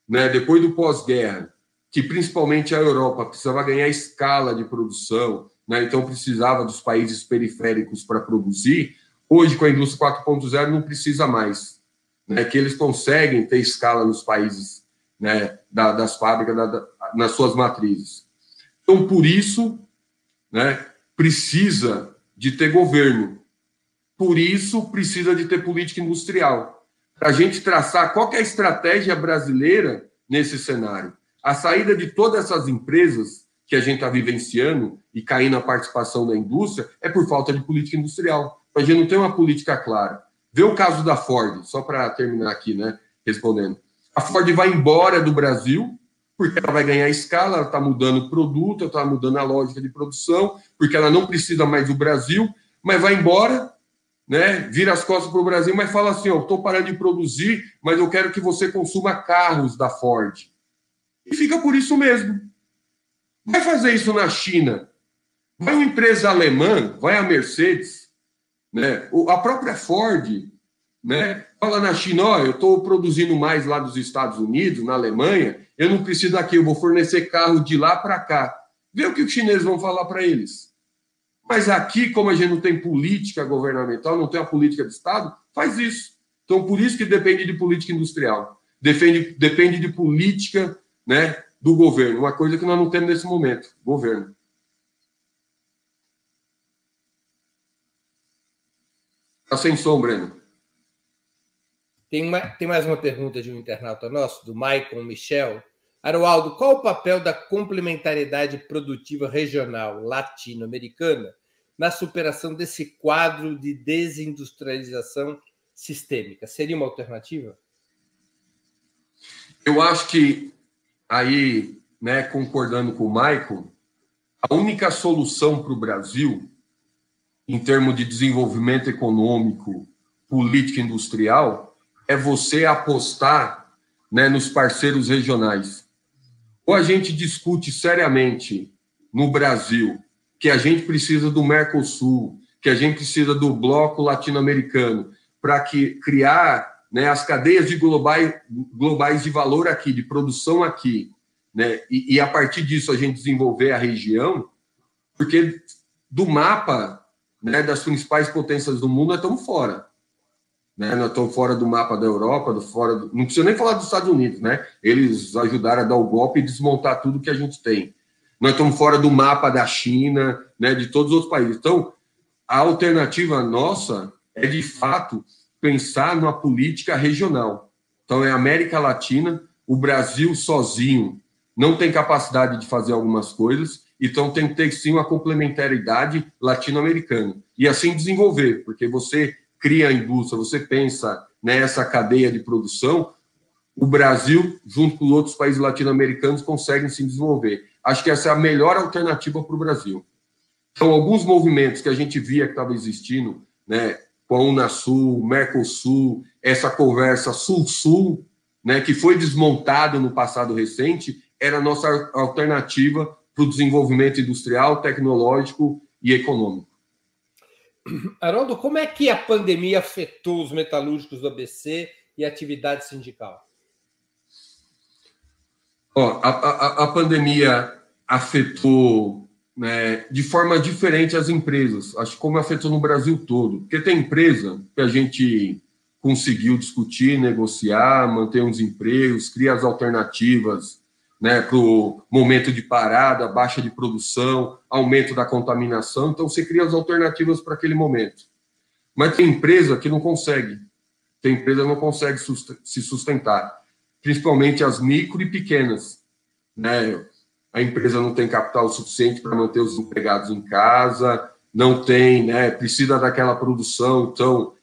né, depois do pós-guerra, que principalmente a Europa precisava ganhar escala de produção, né, então precisava dos países periféricos para produzir, hoje com a indústria 4.0 não precisa mais, né, que eles conseguem ter escala nos países, né, das fábricas, nas suas matrizes. Então, por isso, né, precisa de ter governo. Por isso, precisa de ter política industrial. Para a gente traçar qual que é a estratégia brasileira nesse cenário. A saída de todas essas empresas que a gente está vivenciando e caindo a participação da indústria é por falta de política industrial. A gente não tem uma política clara. Vê o caso da Ford, só para terminar aqui, né, respondendo. A Ford vai embora do Brasil, porque ela vai ganhar escala, ela está mudando o produto, está mudando a lógica de produção, porque ela não precisa mais do Brasil, mas vai embora, né, vira as costas para o Brasil, mas fala assim, estou parando de produzir, mas eu quero que você consuma carros da Ford. E fica por isso mesmo. Vai fazer isso na China. Vai uma empresa alemã, vai a Mercedes, né, a própria Ford, né, fala na China, eu estou produzindo mais lá dos Estados Unidos, na Alemanha, eu não preciso daqui, eu vou fornecer carro de lá para cá. Vê o que os chineses vão falar para eles. Mas aqui, como a gente não tem política governamental, não tem uma política de Estado, faz isso. Então, por isso que depende de política industrial. Depende de política, né, do governo. Uma coisa que nós não temos nesse momento, governo. Está sem som, Breno. Tem mais uma pergunta de um internauta nosso, do Maicon Michel. Aroaldo, qual o papel da complementariedade produtiva regional latino-americana na superação desse quadro de desindustrialização sistêmica? Seria uma alternativa? Eu acho que, aí, né, concordando com o Maicon, a única solução para o Brasil, em termos de desenvolvimento econômico, política industrial, é você apostar, né, nos parceiros regionais. Ou a gente discute seriamente no Brasil que a gente precisa do Mercosul, que a gente precisa do bloco latino-americano para criar, né, as cadeias de globais de valor aqui, de produção aqui, né, e a partir disso a gente desenvolver a região, porque do mapa, né, das principais potências do mundo nós estamos fora. Né? Nós estamos fora do mapa da Europa, não precisa nem falar dos Estados Unidos, né? Eles ajudaram a dar o golpe e desmontar tudo que a gente tem. Nós estamos fora do mapa da China, né, de todos os outros países. Então, a alternativa nossa é, de fato, pensar numa política regional. Então, é a América Latina, o Brasil sozinho não tem capacidade de fazer algumas coisas, então tem que ter, sim, uma complementaridade latino-americana. E assim desenvolver, porque você cria a indústria, você pensa nessa cadeia de produção, o Brasil, junto com outros países latino-americanos, conseguem se desenvolver. Acho que essa é a melhor alternativa para o Brasil. Então, alguns movimentos que a gente via que estava existindo, né, com a Unasul, Mercosul, essa conversa Sul-Sul, né, que foi desmontada no passado recente, era a nossa alternativa para o desenvolvimento industrial, tecnológico e econômico. Haroldo, como é que a pandemia afetou os metalúrgicos do ABC e a atividade sindical? A pandemia afetou, né, de forma diferente as empresas, acho que como afetou no Brasil todo, porque tem empresa que a gente conseguiu discutir, negociar, manter uns empregos, cria as alternativas, né, para o momento de parada, baixa de produção, aumento da contaminação. Então, você cria as alternativas para aquele momento. Mas tem empresa que não consegue. Tem empresa que não consegue se sustentar, principalmente as micro e pequenas, né? A empresa não tem capital suficiente para manter os empregados em casa, não tem, né, precisa daquela produção, então,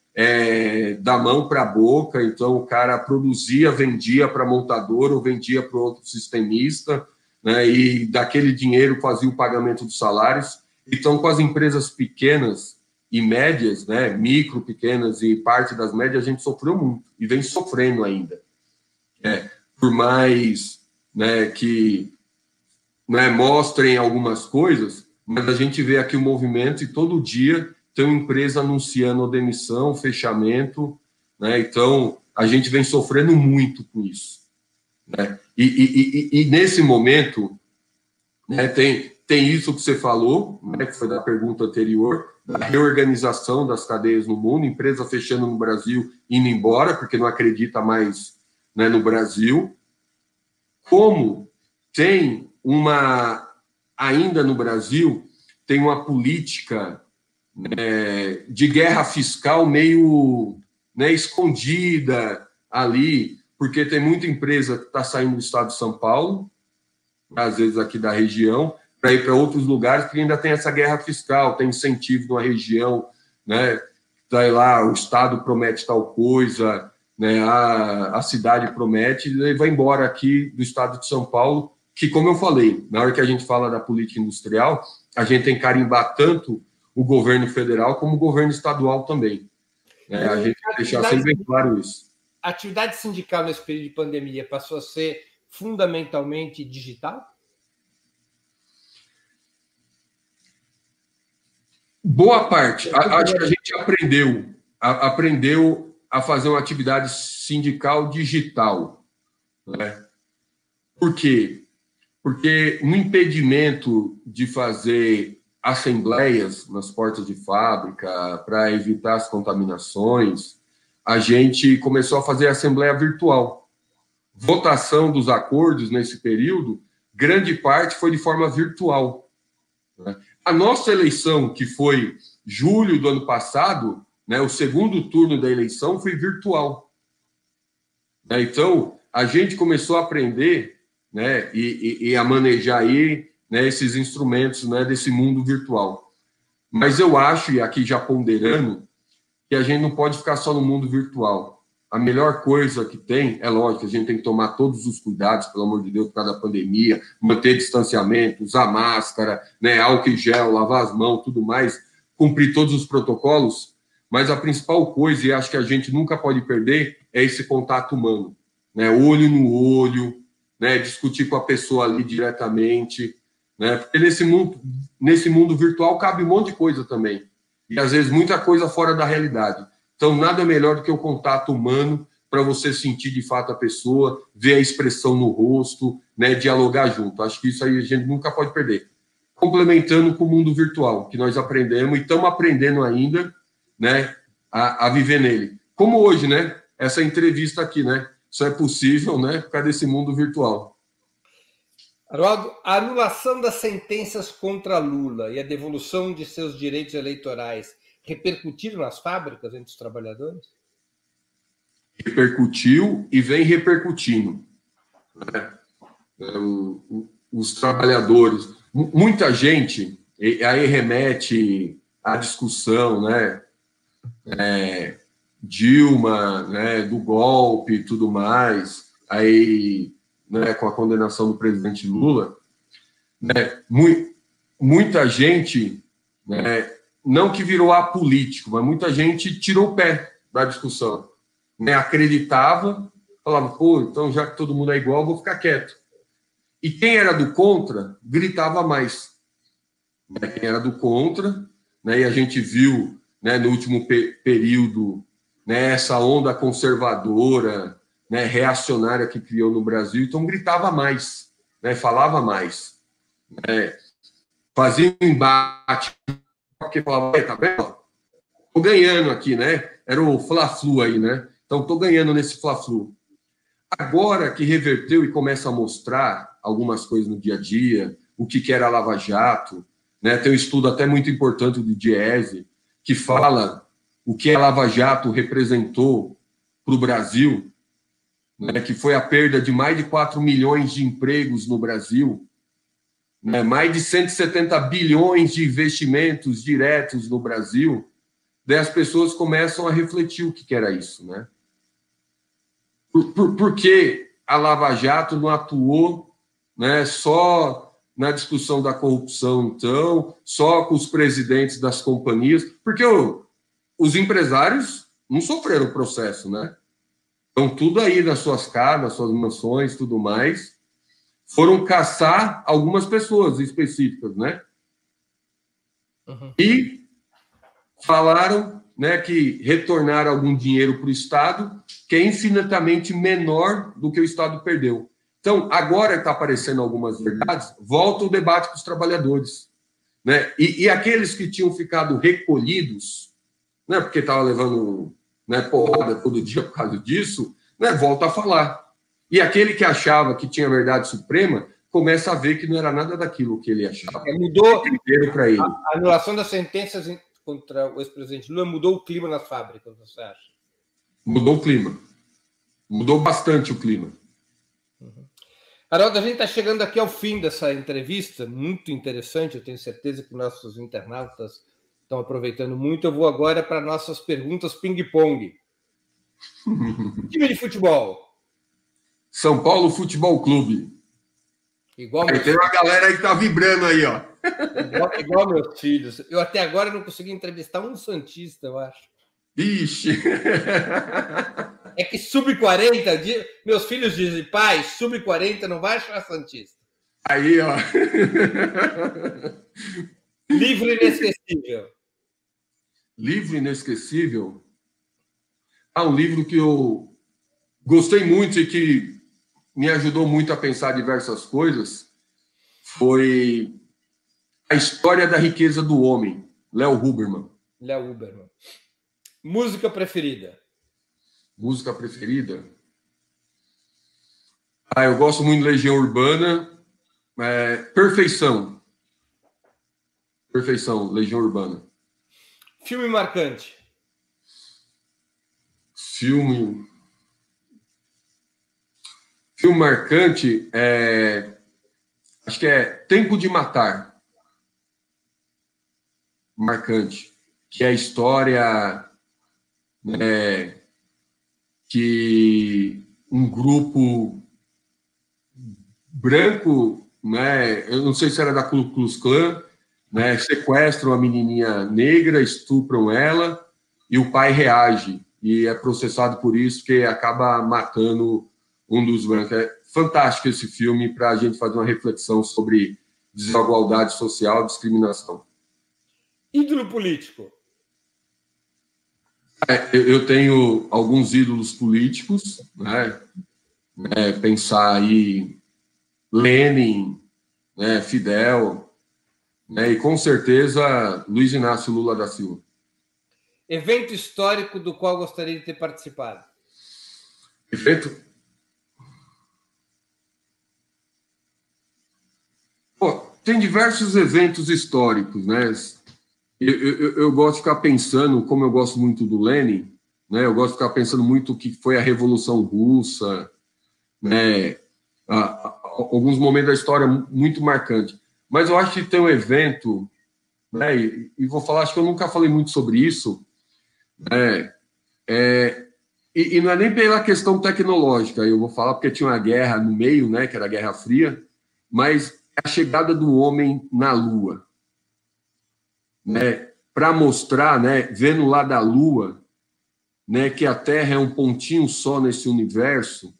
da mão para a boca, então o cara produzia, vendia para montador ou vendia para outro sistemista, né, e daquele dinheiro fazia o pagamento dos salários. Então, com as empresas pequenas e médias, né, micro, pequenas e parte das médias, a gente sofreu muito e vem sofrendo ainda. Por mais, né, que, né, mostrem algumas coisas, mas a gente vê aqui o movimento e todo dia tem uma empresa anunciando demissão, fechamento, né? Então, a gente vem sofrendo muito com isso, né? E nesse momento, né, tem isso que você falou, né, que foi da pergunta anterior, da reorganização das cadeias no mundo, empresa fechando no Brasil, indo embora, porque não acredita mais, né, no Brasil. Como tem ainda no Brasil, tem uma política, né, de guerra fiscal meio, né, escondida ali, porque tem muita empresa que está saindo do estado de São Paulo, às vezes aqui da região, para ir para outros lugares, porque ainda tem essa guerra fiscal, tem incentivo numa região, né, daí lá o estado promete tal coisa, né, a cidade promete, e vai embora aqui do estado de São Paulo, que, como eu falei, na hora que a gente fala da política industrial, a gente tem que carimbar tanto o governo federal como o governo estadual também. A gente tem que deixar sempre bem claro isso. A atividade sindical nesse período de pandemia passou a ser fundamentalmente digital? Boa parte. Acho que a gente aprendeu a fazer uma atividade sindical digital, né? Por quê? Porque no impedimento de fazer assembleias nas portas de fábrica para evitar as contaminações, a gente começou a fazer assembleia virtual. Votação dos acordos nesse período, grande parte foi de forma virtual, né? A nossa eleição, que foi julho do ano passado, né, o segundo turno da eleição foi virtual, né? Então, a gente começou a aprender, né, e a manejar aí, né, esses instrumentos, né, desse mundo virtual. Mas eu acho, e aqui já ponderando, que a gente não pode ficar só no mundo virtual. A melhor coisa que tem, é lógico, a gente tem que tomar todos os cuidados, pelo amor de Deus, por causa da pandemia, manter distanciamento, usar máscara, né, álcool em gel, lavar as mãos, tudo mais, cumprir todos os protocolos, mas a principal coisa, e acho que a gente nunca pode perder, é esse contato humano, né, olho no olho, né, discutir com a pessoa ali diretamente, né, porque nesse mundo virtual cabe um monte de coisa também, e às vezes muita coisa fora da realidade. Então, nada melhor do que o contato humano para você sentir de fato a pessoa, ver a expressão no rosto, né, dialogar junto. Acho que isso aí a gente nunca pode perder. Complementando com o mundo virtual, que nós aprendemos e estamos aprendendo ainda, né, a viver nele. Como hoje, né, essa entrevista aqui, né, só é possível, né, por causa desse mundo virtual. Haroldo, a anulação das sentenças contra Lula e a devolução de seus direitos eleitorais repercutiram nas fábricas entre os trabalhadores? Repercutiu e vem repercutindo, né? Os trabalhadores, muita gente, aí remete à discussão, né? Dilma, né, do golpe e tudo mais, aí, né, com a condenação do presidente Lula, né, muita gente, né, não que virou apolítico, mas muita gente tirou o pé da discussão, né, acreditava, falava, pô, então já que todo mundo é igual, eu vou ficar quieto. E quem era do contra, gritava mais. Né, quem era do contra, né, e a gente viu, né, no último período, né, essa onda conservadora, né, reacionária que criou no Brasil, então gritava mais, né, falava mais, né, fazia um embate, porque falava, tá vendo? tô ganhando aqui, né? Era o Fla-Flu aí, né? Então, tô ganhando nesse Fla-Flu. Agora que reverteu e começa a mostrar algumas coisas no dia a dia, o que era a Lava Jato, né? Tem um estudo até muito importante do Diese, que fala o que a Lava Jato representou para o Brasil, né? Que foi a perda de mais de 4 milhões de empregos no Brasil, né? Mais de 170 bilhões de investimentos diretos no Brasil. Daí as pessoas começam a refletir o que era isso, né? Por que a Lava Jato não atuou, né, só na discussão da corrupção, então, só com os presidentes das companhias? Porque os empresários não sofreram processo, né? Estão tudo aí nas suas casas, nas suas mansões, tudo mais. Foram caçar algumas pessoas específicas, né? Uhum. E falaram, né, que retornaram algum dinheiro para o Estado, que é infinitamente menor do que o Estado perdeu. Então, agora está aparecendo algumas verdades, volta o debate com os trabalhadores, né? E aqueles que tinham ficado recolhidos, né, porque estavam levando, né, porrada todo dia por causa disso, né, volta a falar. E aquele que achava que tinha verdade suprema começa a ver que não era nada daquilo que ele achava. Mudou para ele. A anulação das sentenças contra o ex-presidente Lula mudou o clima nas fábricas, você acha? Mudou o clima. Mudou bastante o clima. Haroldo, a gente está chegando aqui ao fim dessa entrevista, muito interessante, eu tenho certeza que nossos internautas estão aproveitando muito. Eu vou agora para nossas perguntas ping-pong. Time de futebol. São Paulo Futebol Clube. Igual tem uma galera aí que tá vibrando aí, ó. Igual meus filhos. Eu até agora não consegui entrevistar um santista, eu acho. Ixi. É que sub-40, meus filhos dizem, pai, sub-40 não vai achar santista. Aí, ó. Livro inesquecível. Livro inesquecível? Um livro que eu gostei muito e que me ajudou muito a pensar diversas coisas foi A História da Riqueza do Homem, Léo Huberman. Léo Huberman. Música preferida? Música preferida? Eu gosto muito de Legião Urbana. Perfeição. Perfeição, Legião Urbana. Filme marcante? Filme marcante acho que é Tempo de Matar. Marcante. Que é a história, né, que um grupo branco, né, eu não sei se era da Ku Klux Klan, né, sequestram a menininha negra, estupram ela e o pai reage e é processado por isso, que acaba matando um dos brancos. É fantástico esse filme para a gente fazer uma reflexão sobre desigualdade social e discriminação. Ídolo político? Eu tenho alguns ídolos políticos, né? Pensar aí Lenin, né? Fidel, né? E com certeza Luiz Inácio Lula da Silva. Evento histórico do qual gostaria de ter participado? Evento? Tem diversos eventos históricos, né? Eu gosto de ficar pensando, como eu gosto muito do Lenin, né? Eu gosto de ficar pensando muito o que foi a Revolução Russa, né? Alguns momentos da história muito marcantes. Mas eu acho que tem um evento, né? E vou falar, acho que eu nunca falei muito sobre isso, né? E não é nem pela questão tecnológica, eu vou falar porque tinha uma guerra no meio, né? Que era a Guerra Fria, mas a chegada do homem na Lua, né, para mostrar, né, vendo lá da Lua, né, que a Terra é um pontinho só nesse universo,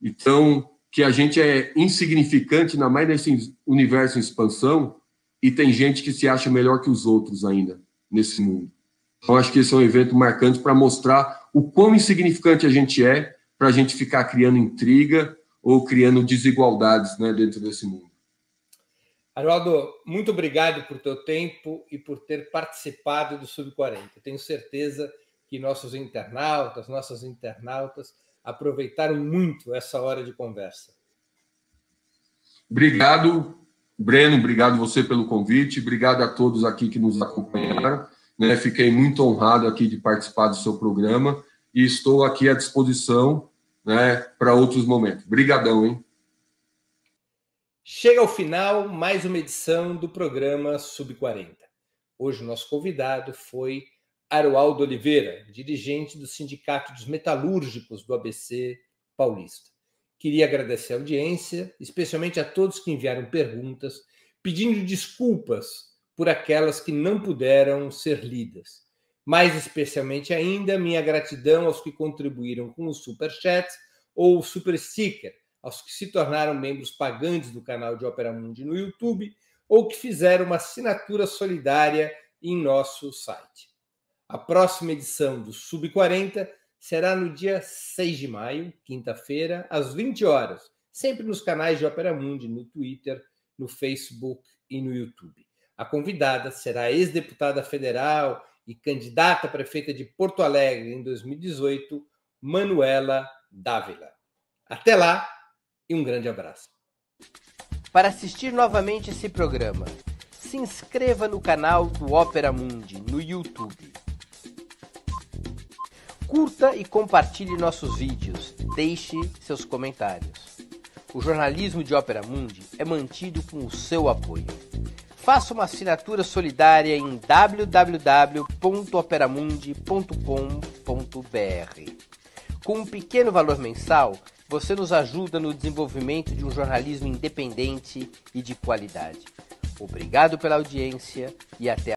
então que a gente é insignificante, ainda mais nesse universo em expansão, e tem gente que se acha melhor que os outros ainda nesse mundo. Então acho que esse é um evento marcante para mostrar o quão insignificante a gente é, para a gente ficar criando intriga ou criando desigualdades, né, dentro desse mundo. Haroldo, muito obrigado por teu tempo e por ter participado do Sub-40. Tenho certeza que nossos internautas, nossas internautas aproveitaram muito essa hora de conversa. Obrigado, Breno, obrigado você pelo convite, obrigado a todos aqui que nos acompanharam. Fiquei muito honrado aqui de participar do seu programa e estou aqui à disposição para outros momentos. Obrigadão, hein? Chega ao final mais uma edição do programa Sub-40. Hoje o nosso convidado foi Haroldo Oliveira, dirigente do Sindicato dos Metalúrgicos do ABC Paulista. Queria agradecer a audiência, especialmente a todos que enviaram perguntas, pedindo desculpas por aquelas que não puderam ser lidas. Mais especialmente ainda, minha gratidão aos que contribuíram com o Superchat ou o Super Sticker, aos que se tornaram membros pagantes do canal de Opera Mundi no YouTube ou que fizeram uma assinatura solidária em nosso site. A próxima edição do Sub-40 será no dia 6 de maio, quinta-feira, às 20 horas, sempre nos canais de Opera Mundi, no Twitter, no Facebook e no YouTube. A convidada será a ex-deputada federal e candidata a prefeita de Porto Alegre em 2018, Manuela Dávila. Até lá e um grande abraço. Para assistir novamente esse programa, se inscreva no canal do Opera Mundi no YouTube. Curta e compartilhe nossos vídeos. Deixe seus comentários. O jornalismo de Opera Mundi é mantido com o seu apoio. Faça uma assinatura solidária em www.operamundi.com.br. Com um pequeno valor mensal, você nos ajuda no desenvolvimento de um jornalismo independente e de qualidade. Obrigado pela audiência e até